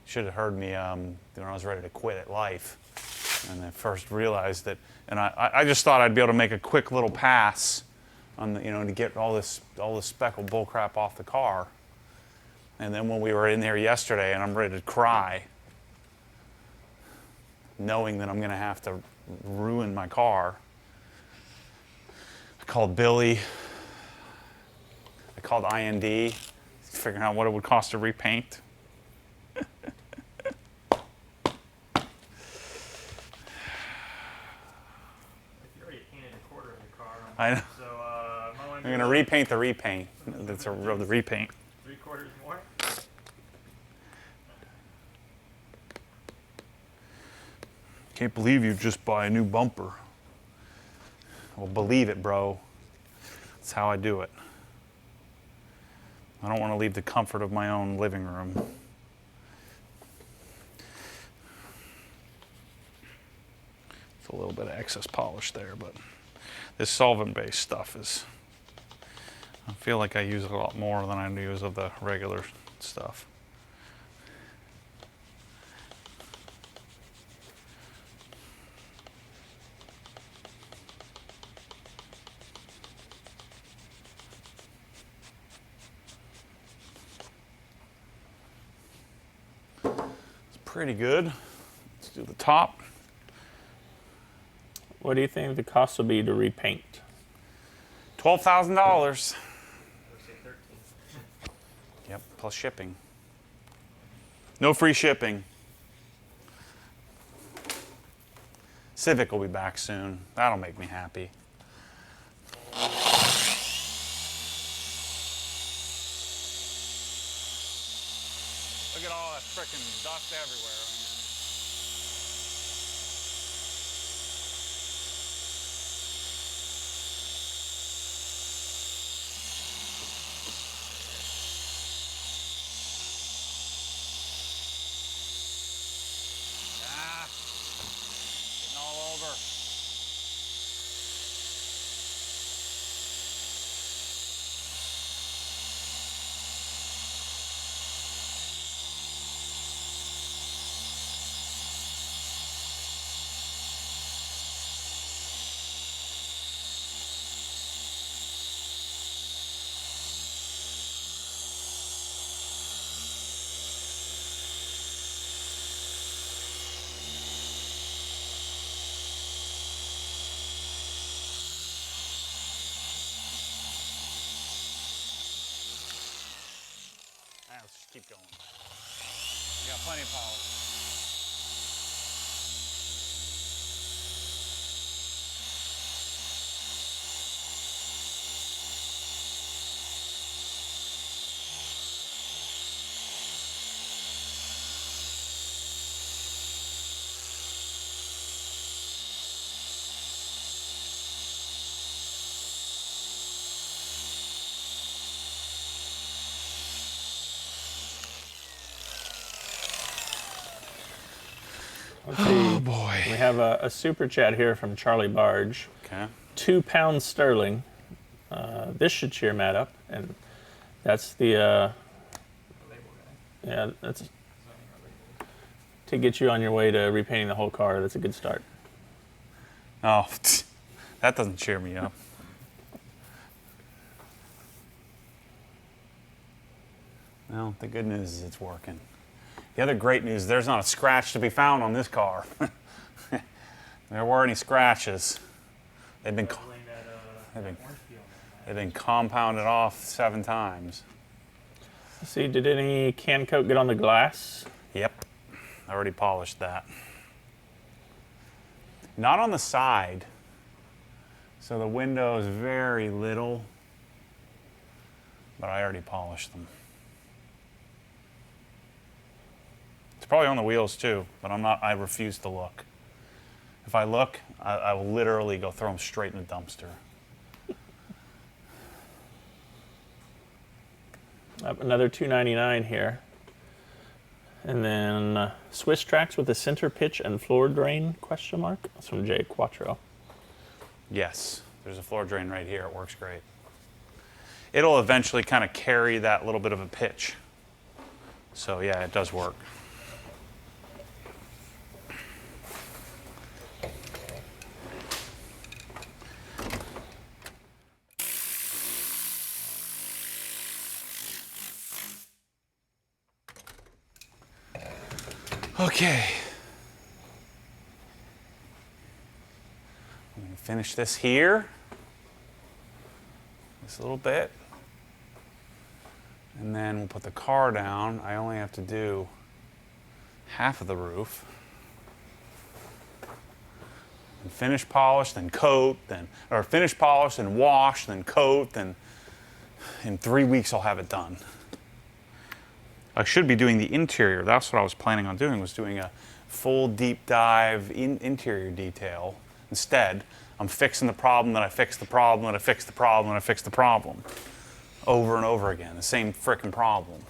Should have heard me when I was ready to quit at life, and I first realized that. And I just thought I'd be able to make a quick little pass on the, to get all this speckle bullcrap off the car. And then when we were in there yesterday, and I'm ready to cry, knowing that I'm going to have to ruin my car. I called Billy. I called IND, figuring out what it would cost to repaint. You already painted a quarter of your car. I know. So, I'm going to repaint the repaint. That's the repaint. 3/4 more. Can't believe you just buy a new bumper. Well, believe it, bro. That's how I do it. I don't want to leave the comfort of my own living room. It's a little bit of excess polish there, but this solvent-based stuff is, I feel like I use a lot more than I use of the regular stuff. Pretty good. Let's do the top. What do you think the cost will be to repaint? $12,000. I would say 13. Yep, plus shipping. No free shipping. Civic will be back soon. That'll make me happy. Look at all that frickin' dust everywhere. Getting all over. Let's just keep going. We got plenty of polish. Let's see. Oh boy. We have a super chat here from Charlie Barge. Okay. 2 pounds sterling. This should cheer Matt up, and that's the yeah, that's to get you on your way to repainting the whole car. That's a good start. Oh, that doesn't cheer me up. Well, the good news is it's working. The other great news, there's not a scratch to be found on this car. There were any scratches. They've been compounded off 7 times. Let's see, did any CanCoat get on the glass? Yep, I already polished that. Not on the side. So the window is very little, but I already polished them. It's probably on the wheels too, but I refuse to look. If I look, I will literally go throw them straight in the dumpster. Another $2.99 here. And then Swiss tracks with a center pitch and floor drain, question mark? That's from Jay Quattro. Yes, there's a floor drain right here. It works great. It'll eventually kind of carry that little bit of a pitch. So yeah, it does work. Okay. I'm going to finish this here. This little bit. And then we'll put the car down. I only have to do half of the roof. And finish polish, then coat, or finish polish, then wash, then coat, then in 3 weeks I'll have it done. I should be doing the interior. That's what I was planning on doing, was doing a full deep dive interior detail. Instead, I'm fixing the problem, then I fix the problem, then I fix the problem, then I fix the problem. Over and over again, the same frickin' problem.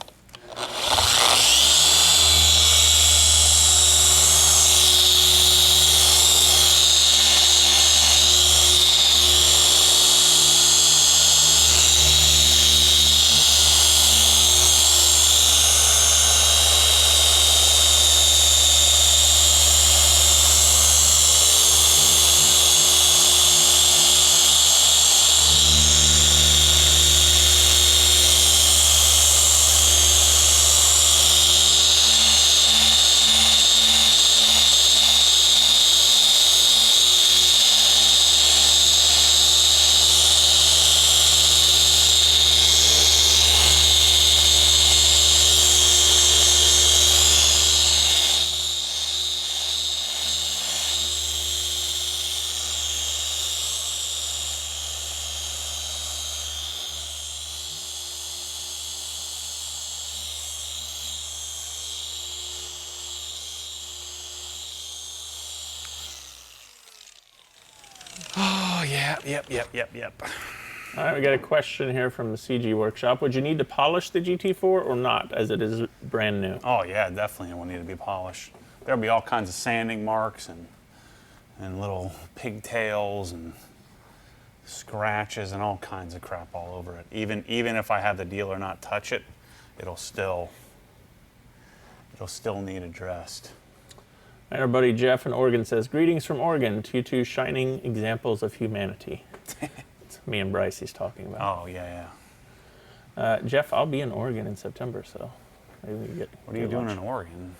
Oh, yep. All right, we got a question here from the CG Workshop. Would you need to polish the GT4 or not, as it is brand new? Oh yeah, definitely it will need to be polished. There'll be all kinds of sanding marks and little pigtails and scratches and all kinds of crap all over it. Even if I have the dealer not touch it, it'll still need addressed. And our buddy Jeff in Oregon says, greetings from Oregon to you two shining examples of humanity. It's me and Bryce he's talking about. Oh, yeah. Jeff, I'll be in Oregon in September, so maybe we can get. What are you doing in Oregon?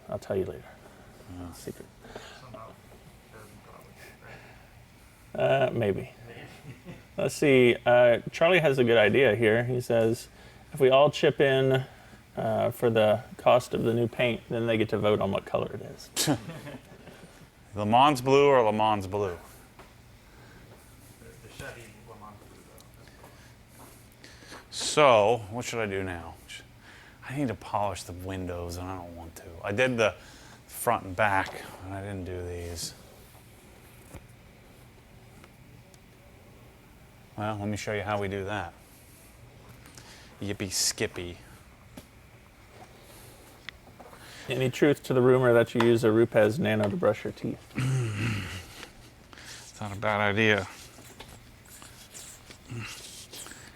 I'll tell you later. Secret. Maybe. Let's see. Charlie has a good idea here. He says, if we all chip in for the cost of the new paint, then they get to vote on what color it is. Le Mans blue or Le Mans blue? The Chevy Le Mans blue, though. So, what should I do now? I need to polish the windows, and I don't want to. I did the front and back, and I didn't do these. Well, let me show you how we do that. Yippee skippy. Any truth to the rumor that you use a Rupes Nano to brush your teeth? It's not a bad idea.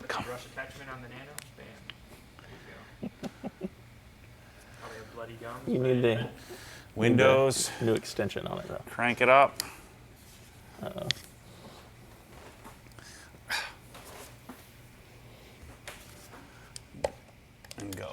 Brush attachment on the Nano. Bam. There you go. Probably have bloody gums. You need the Windows, new extension on it though. crank it up. Uh-oh. And go.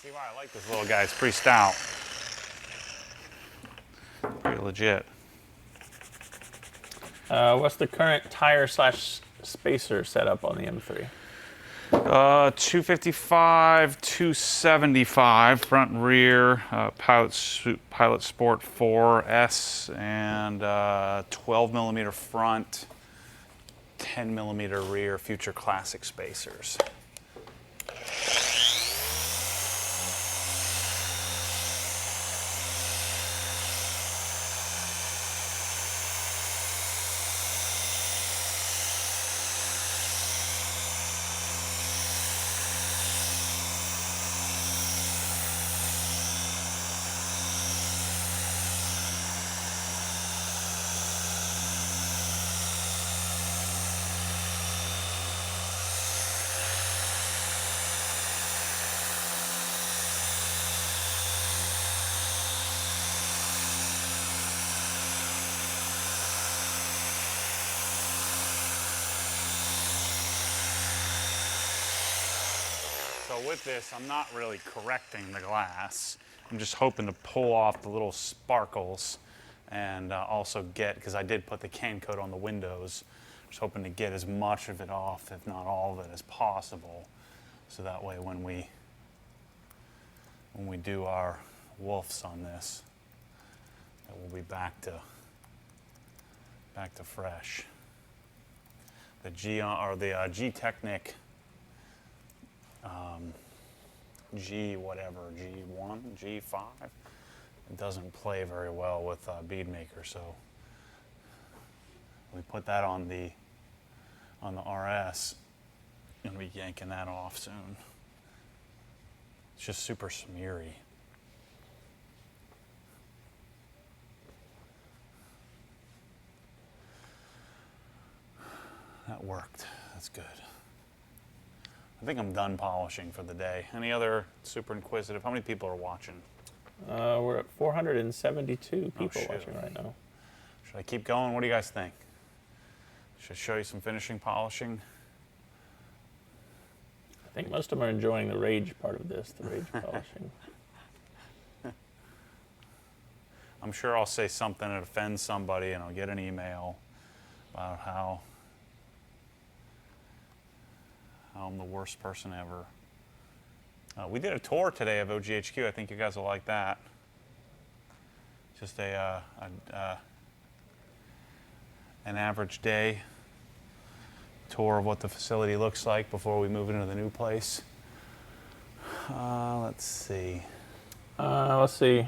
See why I like this little guy, it's pretty stout. Pretty legit. What's the current tire / spacer setup on the M3? 255, 275 front and rear, Pilot Sport 4S, and 12 millimeter front, 10 millimeter rear, Future Classic spacers. So with this, I'm not really correcting the glass. I'm just hoping to pull off the little sparkles and also get, because I did put the CanCoat on the windows, just hoping to get as much of it off, if not all of it, as possible. So that way when we do our wolfs on this, that we'll be back to fresh. The G-Technic G whatever, G1, G5, it doesn't play very well with bead maker, so we put that on the RS and we'll be yanking that off soon. It's just super smeary. That worked. That's good. I think I'm done polishing for the day. Any other super inquisitive? How many people are watching? We're at 472 people shoot. watching right now. Should I keep going? What do you guys think? Should I show you some finishing polishing? I think most of them are enjoying the rage part of this, the rage polishing. I'm sure I'll say something that offends somebody and I'll get an email about how I'm the worst person ever. We did a tour today of OGHQ. I think you guys will like that. Just an average day tour of what the facility looks like before we move into the new place. Let's see. Let's see.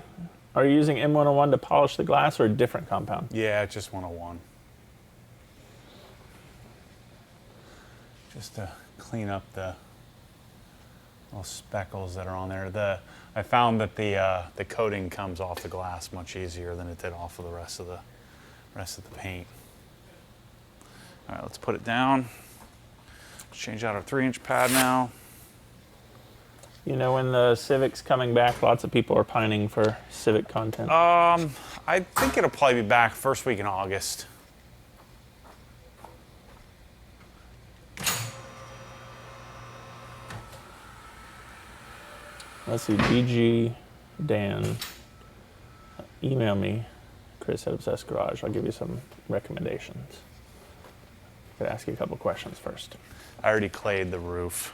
Are you using M101 to polish the glass or a different compound? Yeah, just 101. just to clean up the little speckles that are on there. I found that the coating comes off the glass much easier than it did off of the rest of the paint. All right, let's put it down. Let's change out our 3-inch pad now. You know, when the Civic's coming back, lots of people are pining for Civic content. I think it'll probably be back first week in August. Let's see, DG Dan, email me, Chris at Obsessed Garage. I'll give you some recommendations. Could ask you a couple questions first. I already clayed the roof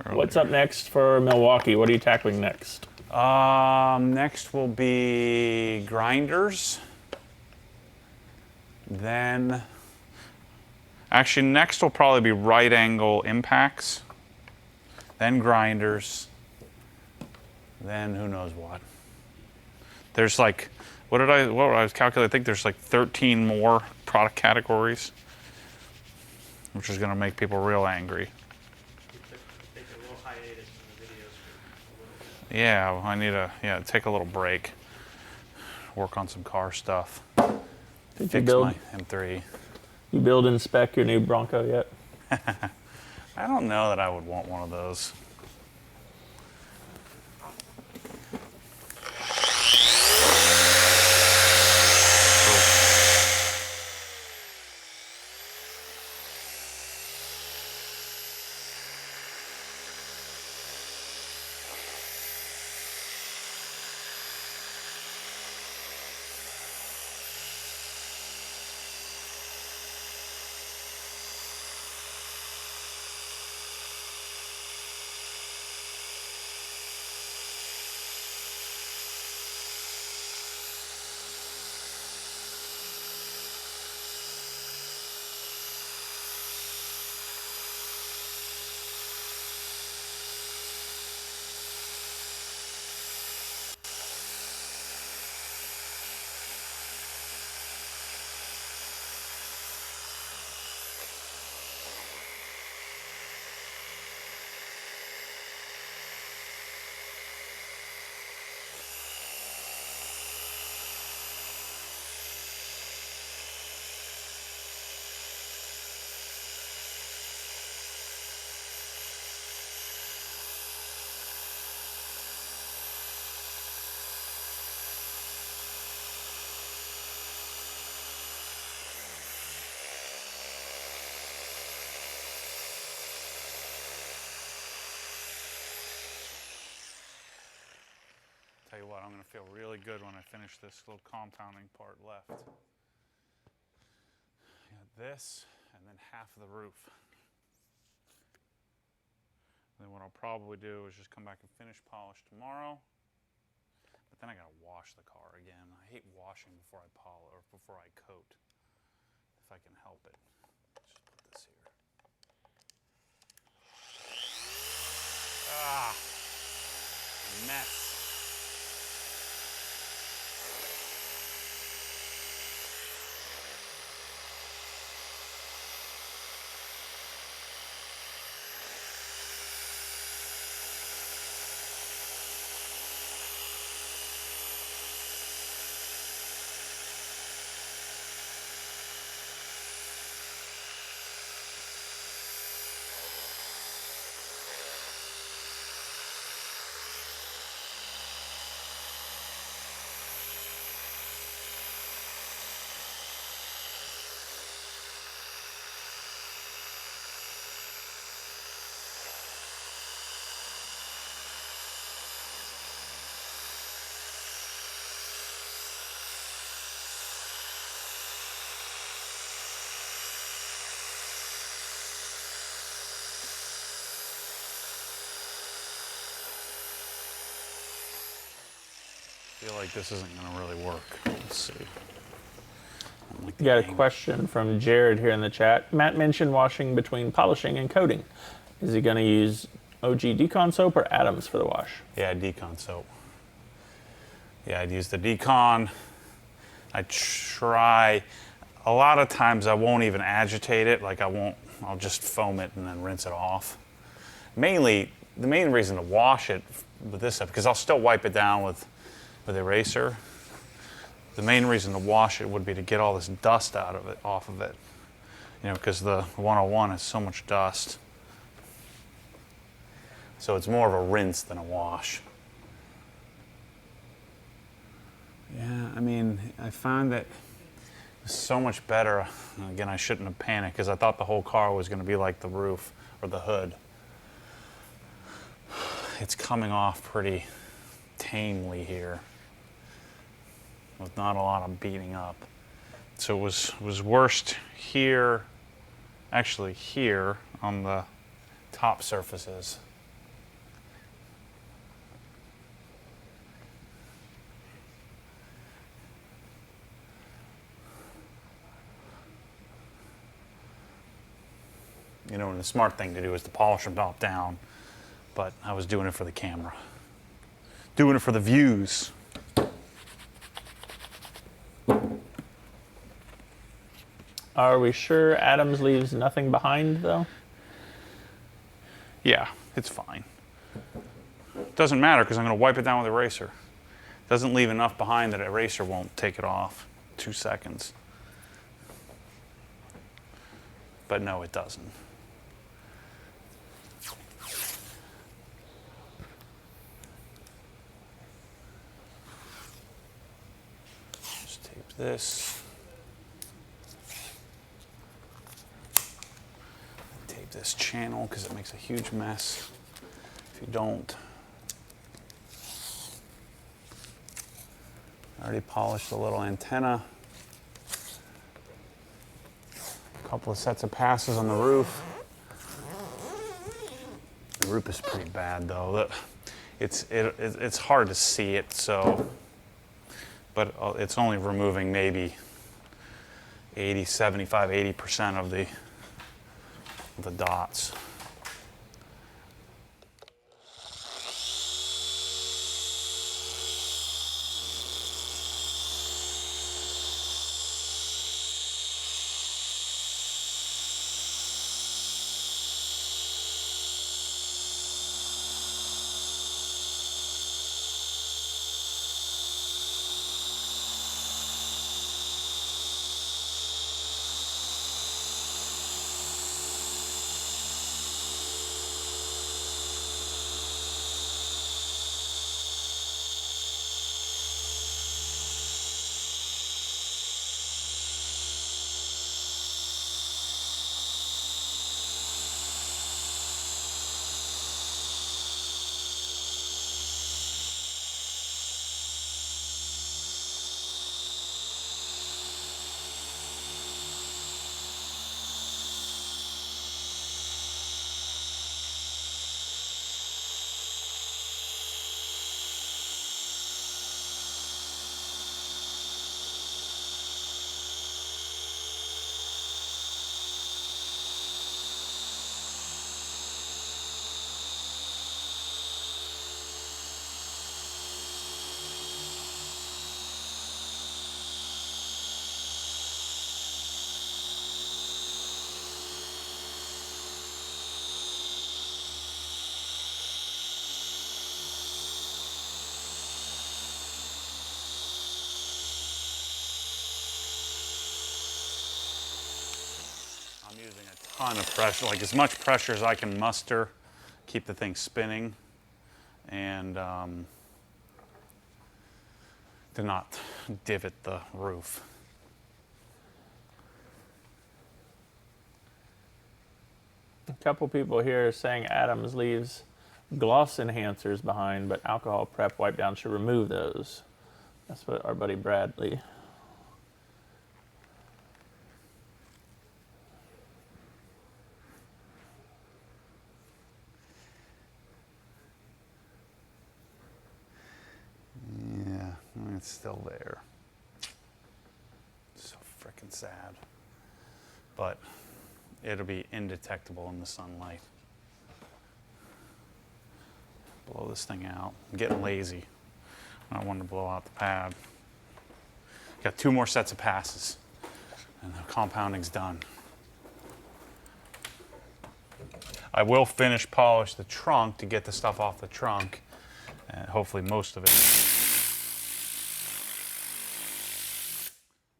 earlier. What's up next for Milwaukee? What are you tackling next? Next will be grinders. Then, actually next will probably be right angle impacts. Then grinders. Then who knows what. There's like, what I was calculating? I think there's like 13 more product categories, which is going to make people real angry. Take a little hiatus from the videos for a little bit. Yeah, well, I need to take a little break. Work on some car stuff. Did Fix you build, my M3. you build and spec your new Bronco yet? I don't know that I would want one of those. Tell you what, I'm going to feel really good when I finish this little compounding part left. Got this, and then half of the roof. And then what I'll probably do is just come back and finish polish tomorrow. But then I got to wash the car again. I hate washing before I polish or before I coat, if I can help it. Just put this here. Ah, mess. I feel like this isn't going to really work. Let's see. We got a question from Jared here in the chat. Matt mentioned washing between polishing and coating. Is he going to use OG Decon soap or Adams for the wash? Yeah, Decon soap. Yeah, I'd use the Decon. I try. A lot of times I won't even agitate it. Like I won't I'll just foam it and then rinse it off. Mainly, the main reason to wash it with this stuff, because I'll still wipe it down with eraser. The main reason to wash it would be to get all this dust out of it, off of it. You know, because the 101 has so much dust. So it's more of a rinse than a wash. Yeah, I mean, I found that it's so much better. Again, I shouldn't have panicked because I thought the whole car was going to be like the roof or the hood. It's coming off pretty tamely here with not a lot of beating up. So it was worst here, actually here on the top surfaces. You know, and the smart thing to do is to polish them top down, but I was doing it for the camera. Doing it for the views. Are we sure Adams leaves nothing behind, though? Yeah, it's fine. Doesn't matter because I'm going to wipe it down with eraser. Doesn't leave enough behind that eraser won't take it off. 2 seconds. But no, it doesn't. Just tape this. Tape this channel because it makes a huge mess if you don't. I already polished the little antenna. A couple of sets of passes on the roof. The roof is pretty bad though. It's hard to see it, so, but it's only removing maybe 80, 75, 80% of the dots. I'm using a ton of pressure, like as much pressure as I can muster, keep the thing spinning, and to not divot the roof. A couple people here are saying Adams leaves gloss enhancers behind, but alcohol prep wipe down should remove those. That's what our buddy Bradley. Yeah, it's still there. So freaking sad. But it'll be indetectable in the sunlight. Blow this thing out. I'm getting lazy. I wanted to blow out the pad. Got 2 more sets of passes, and the compounding's done. I will finish polish the trunk to get the stuff off the trunk, and hopefully most of it.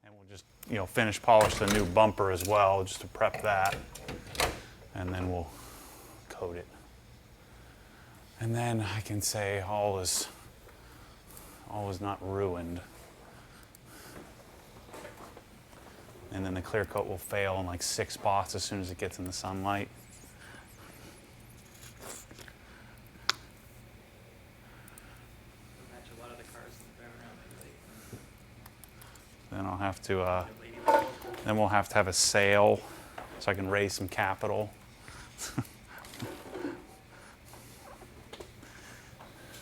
And we'll just, you know, finish polish the new bumper as well, just to prep that, and then we'll coat it. And then I can say all is not ruined. And then the clear coat will fail in like 6 spots as soon as it gets in the sunlight. Match a lot of the cars that drive around lately. Then I'll have to, then we'll have to have a sale so I can raise some capital.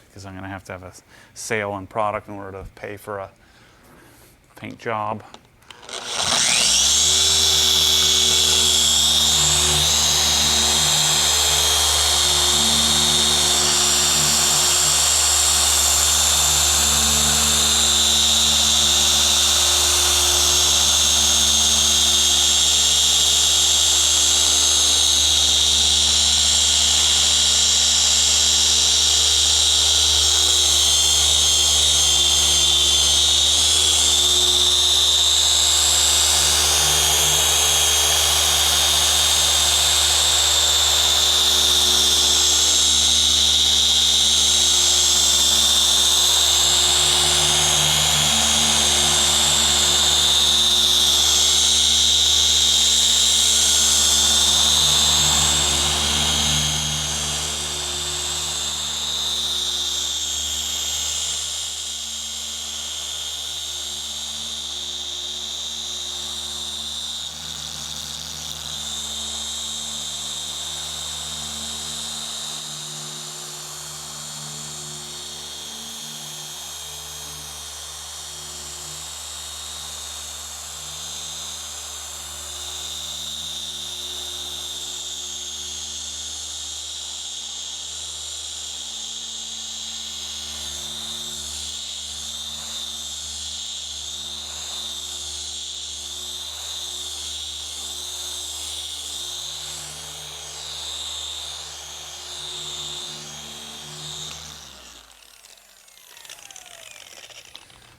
Because I'm gonna have to have a sale on product in order to pay for a paint job.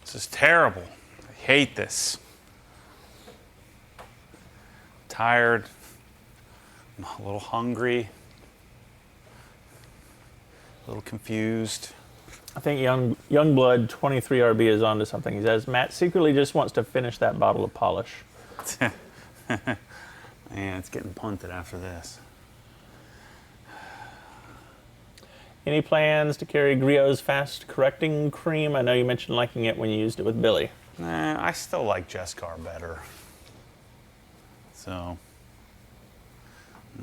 This is terrible. I hate this. Tired. I'm a little hungry. A little confused. I think Youngblood 23RB is onto something. He says Matt secretly just wants to finish that bottle of polish. Man, it's getting punted after this. Any plans to carry Griot's fast correcting cream? I know you mentioned liking it when you used it with Billy. Nah, I still like Jescar better. So,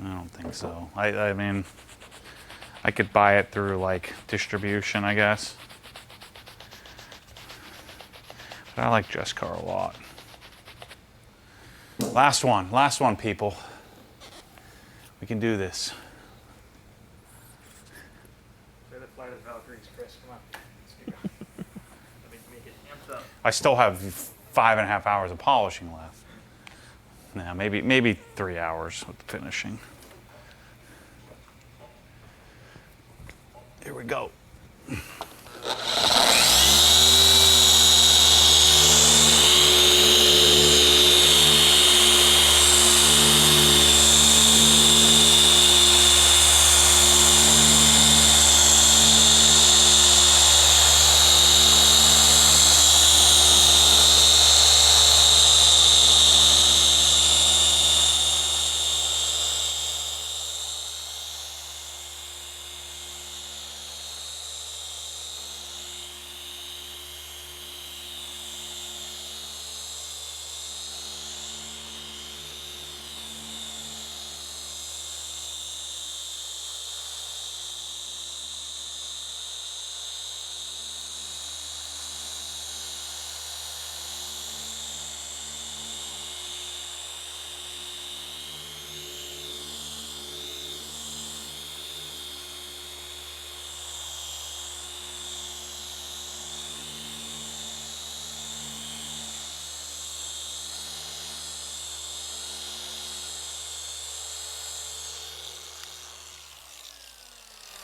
I don't think so. I mean, I could buy it through like distribution, I guess. But I like Jescar a lot. Last one, people. We can do this. Say the flight of Valkyries, Chris. Come on. Let's go. Let me make it amped up. I still have 5.5 hours of polishing left. Nah, maybe 3 hours with the finishing. Here we go.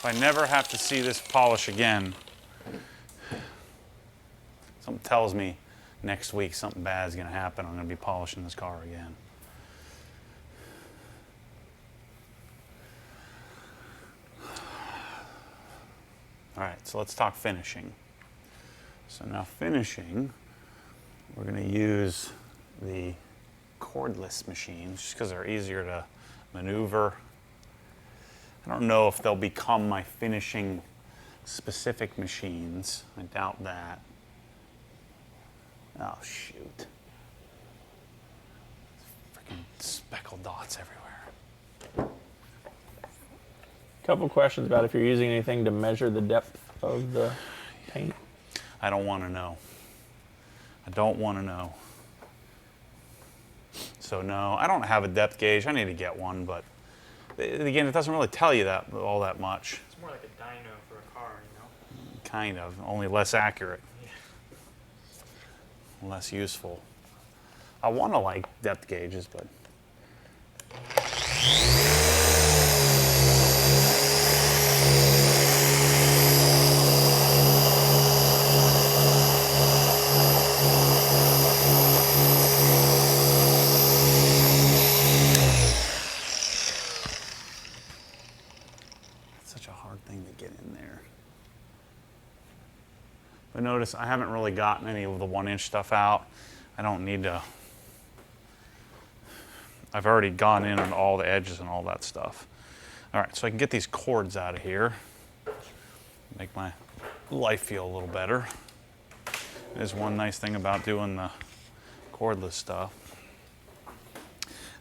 if I never have to see this polish again, something tells me next week something bad is going to happen. I'm going to be polishing this car again. All right, so let's talk finishing. So now finishing, we're going to use the cordless machines just because they're easier to maneuver. I don't know if they'll become my finishing specific machines. I doubt that. Oh, shoot. Freaking speckled dots everywhere. Couple questions about if you're using anything to measure the depth of the paint. I don't want to know. I don't want to know. So no, I don't have a depth gauge. I need to get one, but again, it doesn't really tell you that all that much. It's more like a dyno for a car, you know? Kind of, only less accurate. Less useful. I want to like depth gauges, but it's such a hard thing to get in there. But notice I haven't really gotten any of the 1-inch stuff out. I don't need to. I've already gone in on all the edges and all that stuff. All right, so I can get these cords out of here. Make my life feel a little better. There's one nice thing about doing the cordless stuff.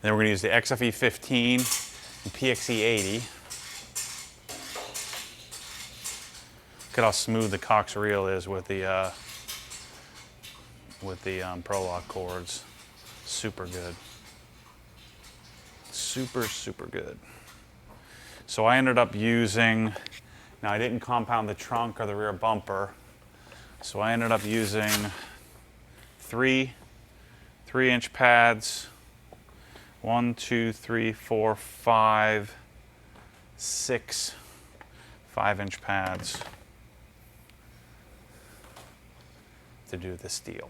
Then we're going to use the XFE 15 and PXE 80. Look at how smooth the Cox reel is with the Pro-Lock cords. Super good. Super, super good. So I ended up using, now I didn't compound the trunk or the rear bumper, so I ended up using three 3-inch pads. 1, 2, 3, 4, 5, 6 5-inch pads to do this deal.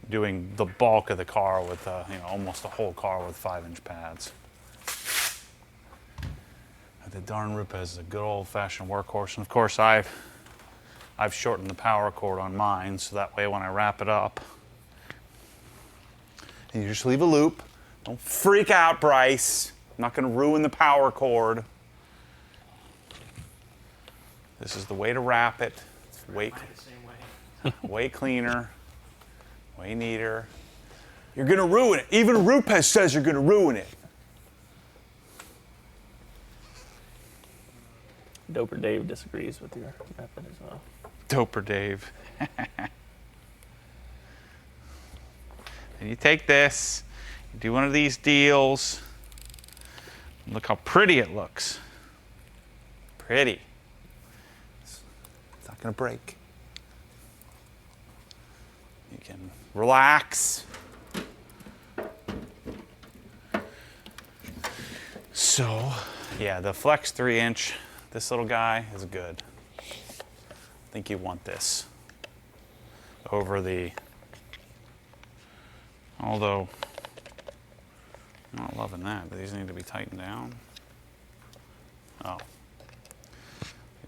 Doing the bulk of the car with, almost the whole car with 5-inch pads. The darn Rupa is a good old-fashioned workhorse, and of course I've shortened the power cord on mine, so that way when I wrap it up, and you just leave a loop. Don't freak out, Bryce. I'm not going to ruin the power cord. This is the way to wrap it. It's way cleaner, way neater. You're going to ruin it. Even Rupes says you're going to ruin it. Doper Dave disagrees with your method as well. Doper Dave. And you take this, you do one of these deals. Look how pretty it looks. Pretty. It's not going to break. You can relax. So, yeah, the Flex 3-inch, this little guy is good. I think you want this over the, although I'm not loving that. These need to be tightened down. Oh,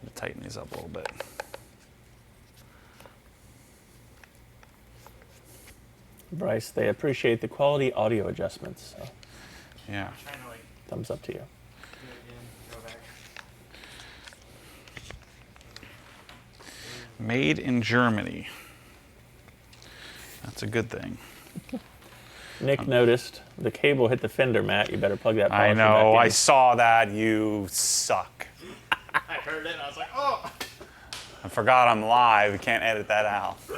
need to tighten these up a little bit. Bryce, they appreciate the quality audio adjustments. So Yeah. Trying to like thumbs up to you. do it again, go back. Made in Germany. That's a good thing. Nick noticed the cable hit the fender, Matt. You better plug that I polisher know. back I in. saw that. You suck. I heard it and I was like, oh! I forgot I'm live. You can't edit that out. I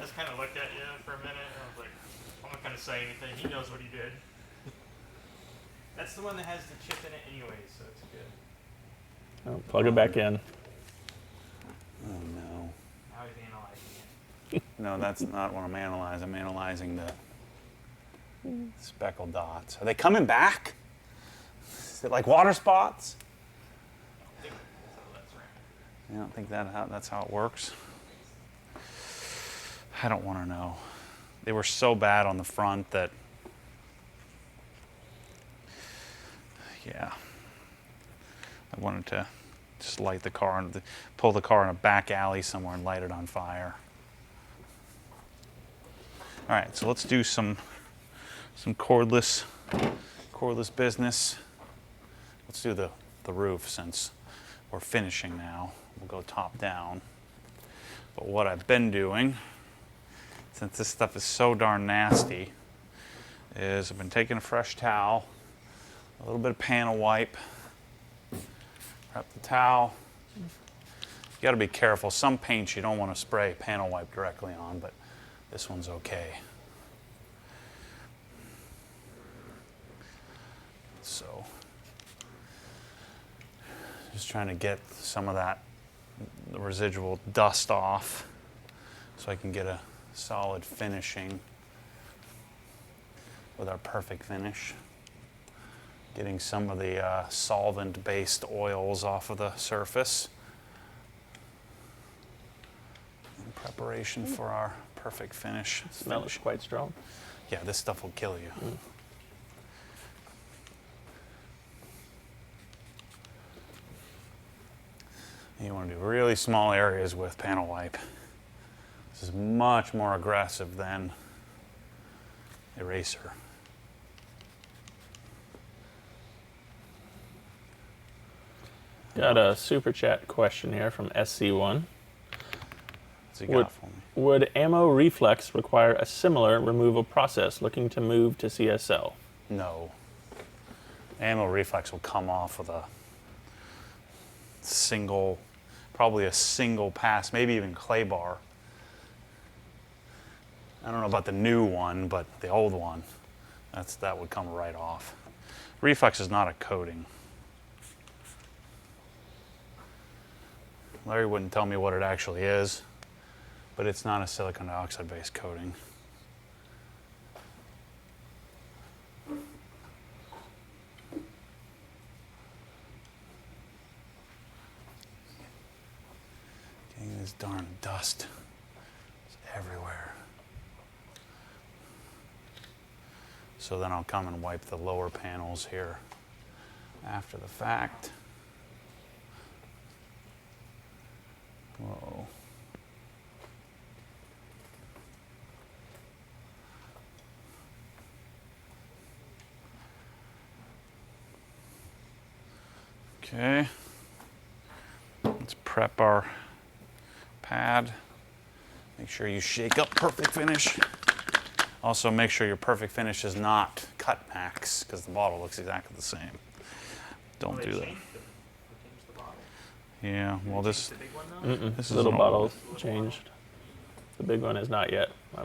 just kind of looked at you for a minute and I was like, I'm not going to say anything. He knows what he did. That's the one that has the chip in it anyway, so it's good. Oh, plug it back in. Oh no. Now he's analyzing it. No, that's not what I'm analyzing. I'm analyzing the speckled dots. Are they coming back? Is it like water spots? I think that's how that's right. I don't think that's how it works. I don't want to know. They were so bad on the front that, yeah. I wanted to just light the car and pull the car in a back alley somewhere and light it on fire. All right, so let's do some cordless business. Let's do the roof since we're finishing now. We'll go top down. But what I've been doing, since this stuff is so darn nasty, is I've been taking a fresh towel, a little bit of panel wipe, wrap the towel. You got to be careful. Some paints you don't want to spray panel wipe directly on, but this one's okay. So, just trying to get some of the residual dust off so I can get a solid finishing with our perfect finish. Getting some of the solvent-based oils off of the surface in preparation for our perfect finish. Smells quite strong. Yeah, this stuff will kill you. You want to do really small areas with panel wipe. This is much more aggressive than eraser. Got a super chat question here from SC1. What's he got for me? Would ammo reflex require a similar removal process looking to move to CSL? No. Ammo reflex will come off with a single, probably a single pass, maybe even clay bar. I don't know about the new one, but the old one, that would come right off. Reflex is not a coating. Larry wouldn't tell me what it actually is, but it's not a silicon dioxide based coating. Getting this darn dust is everywhere. So then I'll come and wipe the lower panels here after the fact. Whoa. Okay. Let's prep our pad. Make sure you shake up perfect finish. Also make sure your perfect finish is not cut max because the bottle looks exactly the same. Don't do that. Yeah, well this The big one now? this is Little an bottle old- changed. The big one is not yet. I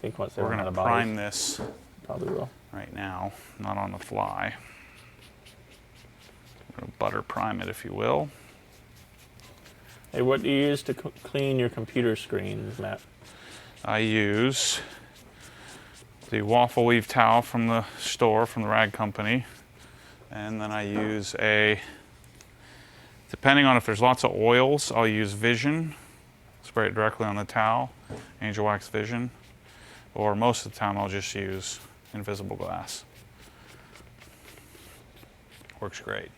think once they We're run out gonna of prime bottles, this probably will. right now, not on the fly. We're gonna butter prime it, if you will. Hey, what do you use to clean your computer screens, Matt? I use the waffle weave towel from the store, from the rag company, and then I use depending on if there's lots of oils, I'll use Vision, spray it directly on the towel, Angel Wax Vision, or most of the time I'll just use Invisible Glass. Works great.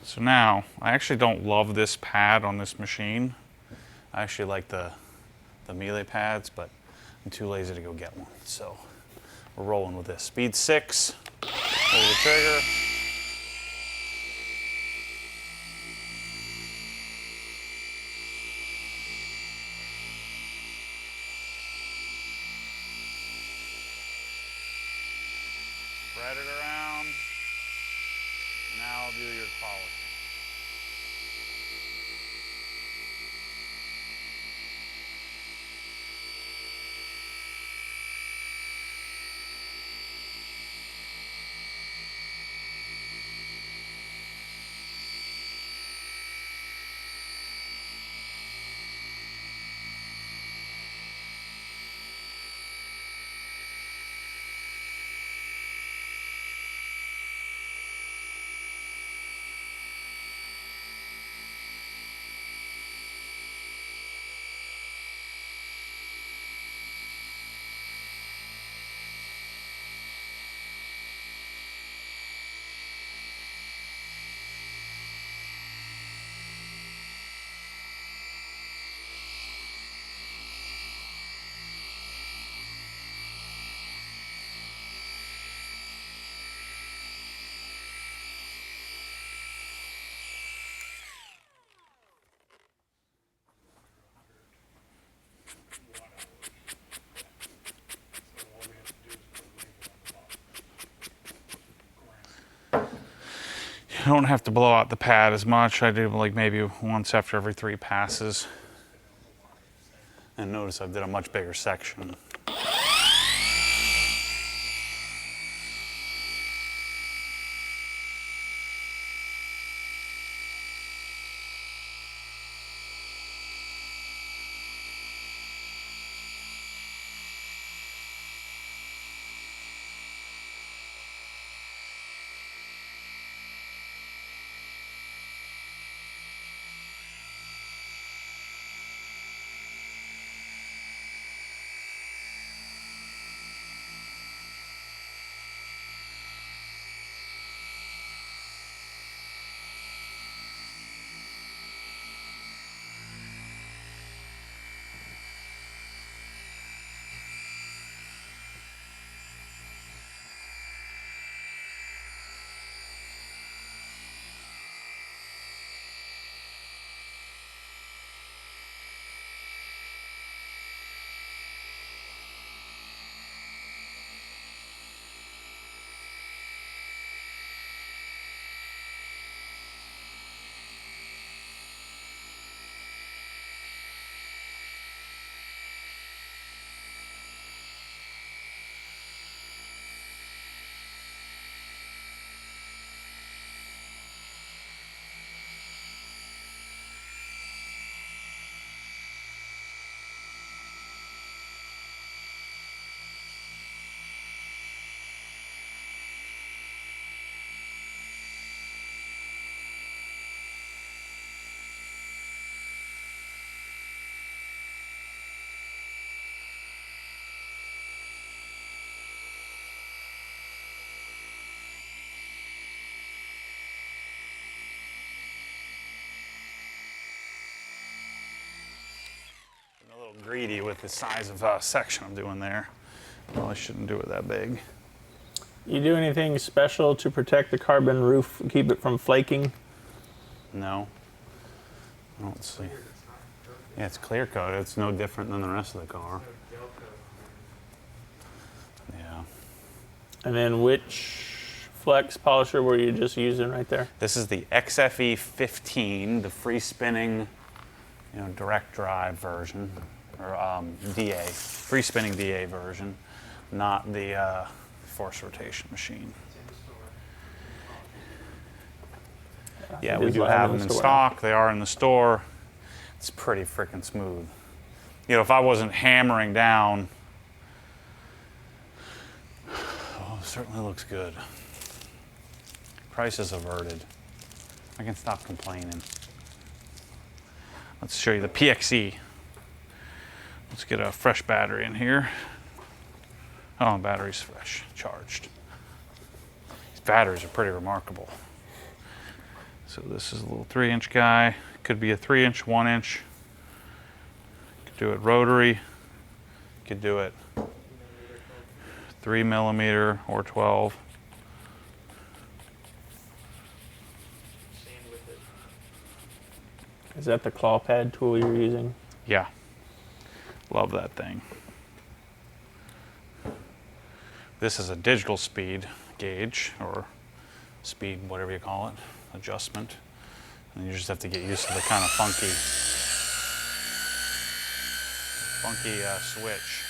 So now, I actually don't love this pad on this machine. I actually like the Melee pads, but I'm too lazy to go get one. So we're rolling with this. Speed 6, pull the trigger. Spread it around. Now do your polishing. I don't have to blow out the pad as much. I do like maybe once after every 3 passes. And notice I did a much bigger section. A little greedy with the size of section I'm doing there. Probably shouldn't do it that big. You do anything special to protect the carbon roof, keep it from flaking? No. I don't see. Yeah, it's clear coat. It's no different than the rest of the car. Yeah. And then which flex polisher were you just using right there? This is the XFE 15, the free spinning, direct drive version, or DA, free spinning DA version, not the force rotation machine. Yeah, we do have them in stock. They are in the store. It's pretty freaking smooth. If I wasn't hammering down, oh, it certainly looks good. Price is averted. I can stop complaining. Let's show you the PXE. Let's get a fresh battery in here. Oh, battery's fresh, charged. These batteries are pretty remarkable. So this is a little 3-inch guy. Could be a 3-inch, 1-inch. Could do it rotary. Could do it 3mm or 12. Is that the claw pad tool you're using? Yeah. Love that thing. This is a digital speed gauge, or speed, whatever you call it, adjustment. And you just have to get used to the kind of funky switch.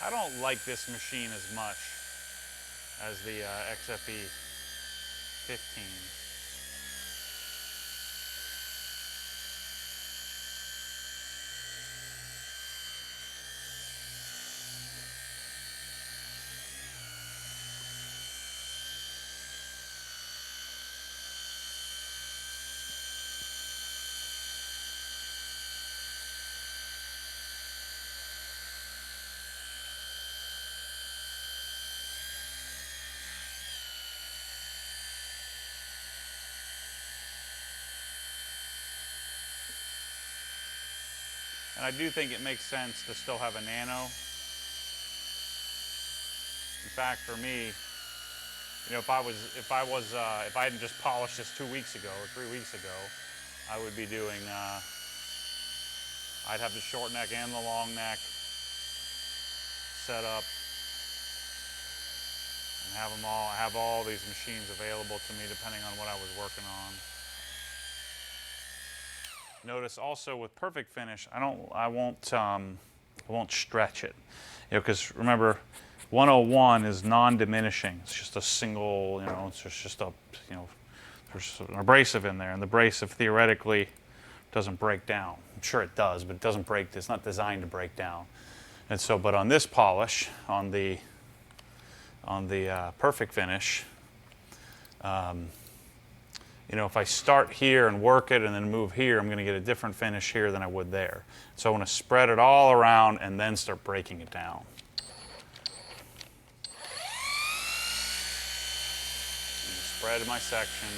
I don't like this machine as much as the XFE 15. And I do think it makes sense to still have a nano. In fact, for me, if I hadn't just polished this 2 weeks ago or 3 weeks ago, I would be doing, I'd have the short neck and the long neck, set up and have them all. I have all these machines available to me depending on what I was working on. Notice also with perfect finish, I won't stretch it, because remember, 101 is non-diminishing. It's just a single, it's just a, there's an abrasive in there, and the abrasive theoretically doesn't break down. I'm sure it does, but it doesn't break. It's not designed to break down. And so, but on this polish, on the perfect finish, if I start here and work it and then move here, I'm going to get a different finish here than I would there. So I want to spread it all around and then start breaking it down. Spread my section.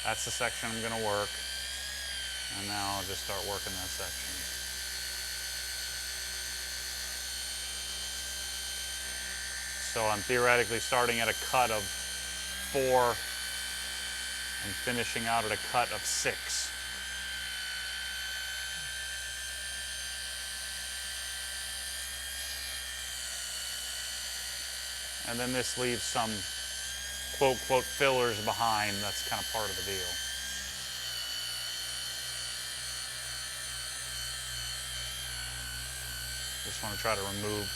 That's the section I'm going to work. And now I'll just start working that section. So I'm theoretically starting at a cut of 4 and finishing out at a cut of 6. And then this leaves some quote, fillers behind. That's kind of part of the deal. Just want to try to remove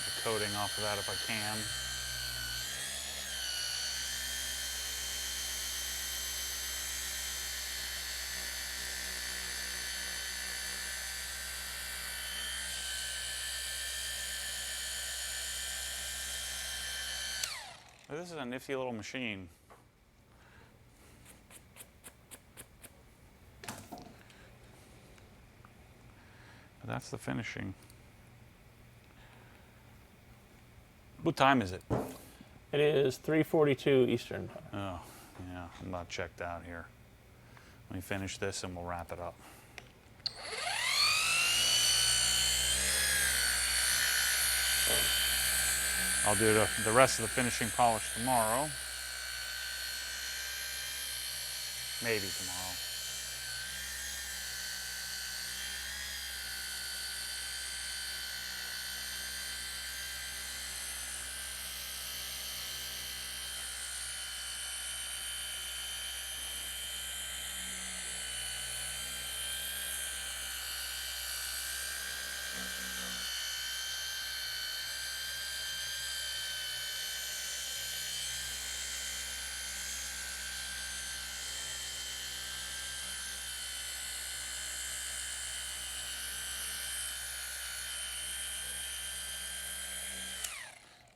the coating off of that if I can. This is a nifty little machine. But that's the finishing. What time is it? It is 3:42 Eastern time. Oh, yeah, I'm about checked out here. Let me finish this and we'll wrap it up. I'll do the rest of the finishing polish tomorrow. Maybe tomorrow.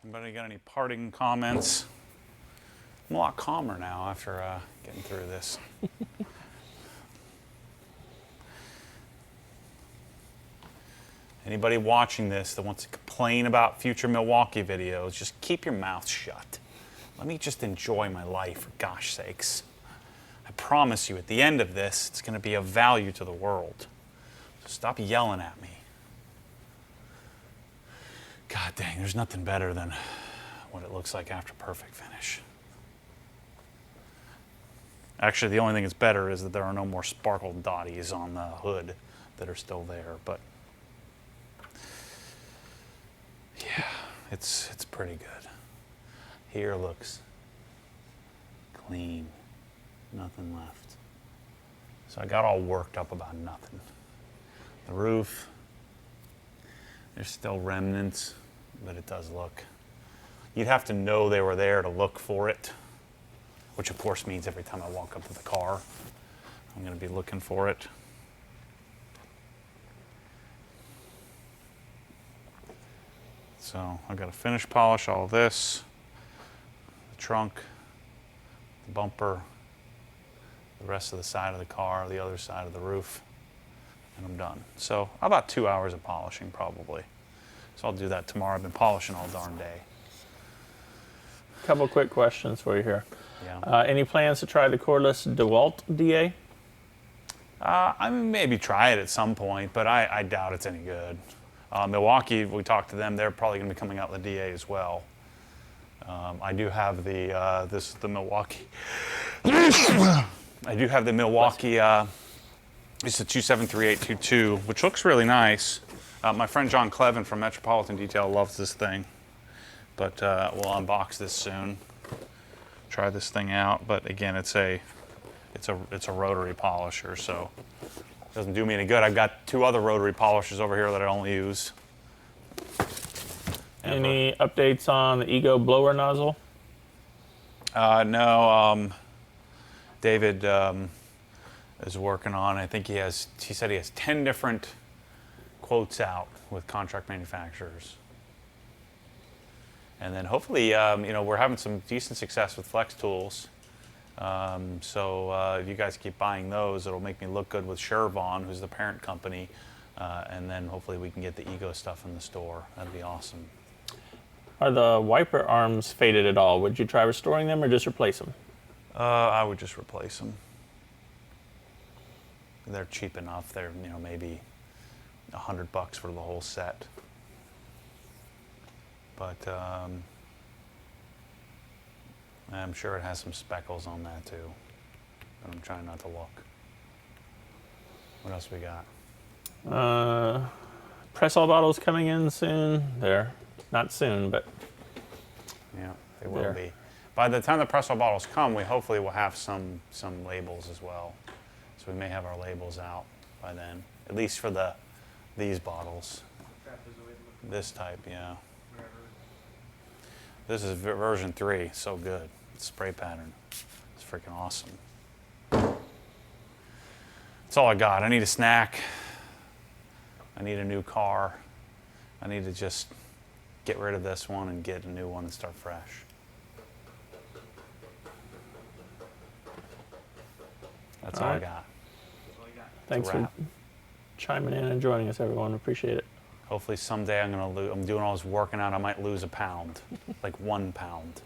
Anybody got any parting comments? I'm a lot calmer now after getting through this. Anybody watching this that wants to complain about future Milwaukee videos, just keep your mouth shut. Let me just enjoy my life, for gosh sakes. I promise you, at the end of this, it's going to be of value to the world. So stop yelling at me. God dang, there's nothing better than what it looks like after perfect finish. Actually, the only thing that's better is that there are no more sparkle dotties on the hood that are still there, but yeah, it's pretty good. Here looks clean, nothing left. So I got all worked up about nothing. The roof, there's still remnants, but it does look. You'd have to know they were there to look for it, which of course means every time I walk up to the car, I'm going to be looking for it. So I've got to finish polish all of this, the trunk, the bumper, the rest of the side of the car, the other side of the roof, and I'm done. So about 2 hours of polishing probably. So I'll do that tomorrow. I've been polishing all darn day. Couple quick questions for you here. Yeah. Any plans to try the cordless DeWalt DA? I mean, maybe try it at some point, but I doubt it's any good. Milwaukee, we talked to them. They're probably going to be coming out with the DA as well. I do have the this is the Milwaukee. I do have the Milwaukee. It's a 273822, which looks really nice. My friend John Clevin from Metropolitan Detail loves this thing, but we'll unbox this soon. Try this thing out, but again, it's a rotary polisher, so it doesn't do me any good. I've got 2 other rotary polishers over here that I don't use. Any updates on the Ego blower nozzle? No, David is working on. I think he said he has 10 different quotes out with contract manufacturers. And then hopefully, we're having some decent success with Flex Tools. So if you guys keep buying those, it'll make me look good with Shervon, who's the parent company. And then hopefully we can get the Ego stuff in the store. That'd be awesome. Are the wiper arms faded at all? Would you try restoring them or just replace them? I would just replace them. They're cheap enough. They're maybe $100 for the whole set. But I'm sure it has some speckles on that too. But I'm trying not to look. What else we got? Press-all bottles coming in soon. They're not soon, but yeah, they will be. By the time the press-all bottles come, we hopefully will have some labels as well. So we may have our labels out by then, at least for these bottles. This type, yeah. This is version 3, so good. It's spray pattern. It's freaking awesome. That's all I got. I need a snack. I need a new car. I need to just get rid of this one and get a new one and start fresh. That's all I got. Thanks for chiming in and joining us, everyone. Appreciate it. Hopefully someday I'm doing all this working out, I might lose a pound, like 1 pound.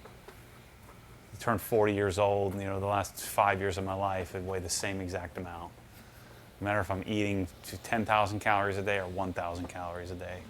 I turned 40 years old, and the last 5 years of my life, I weigh the same exact amount. No matter if I'm eating 10,000 calories a day or 1,000 calories a day.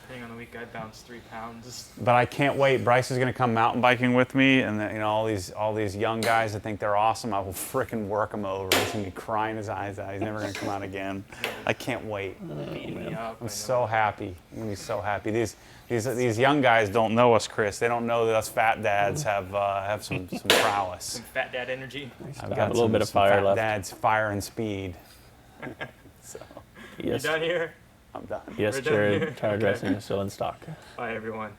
Depending on the week, I bounced 3 pounds. But I can't wait. Bryce is going to come mountain biking with me, and all these young guys that think they're awesome, I will frickin' work him over. He's going to be crying his eyes out. He's never going to come out again. I can't wait. I'm so happy. I'm going to be so happy. These young guys don't know us, Chris. They don't know that us fat dads have some prowess. Some fat dad energy. I've got a little bit of fire fat left. Dad's fire and speed. So Yes, You done here? I'm done. yes, We're done Jared. here. Tire dressing is still in stock. Bye, everyone.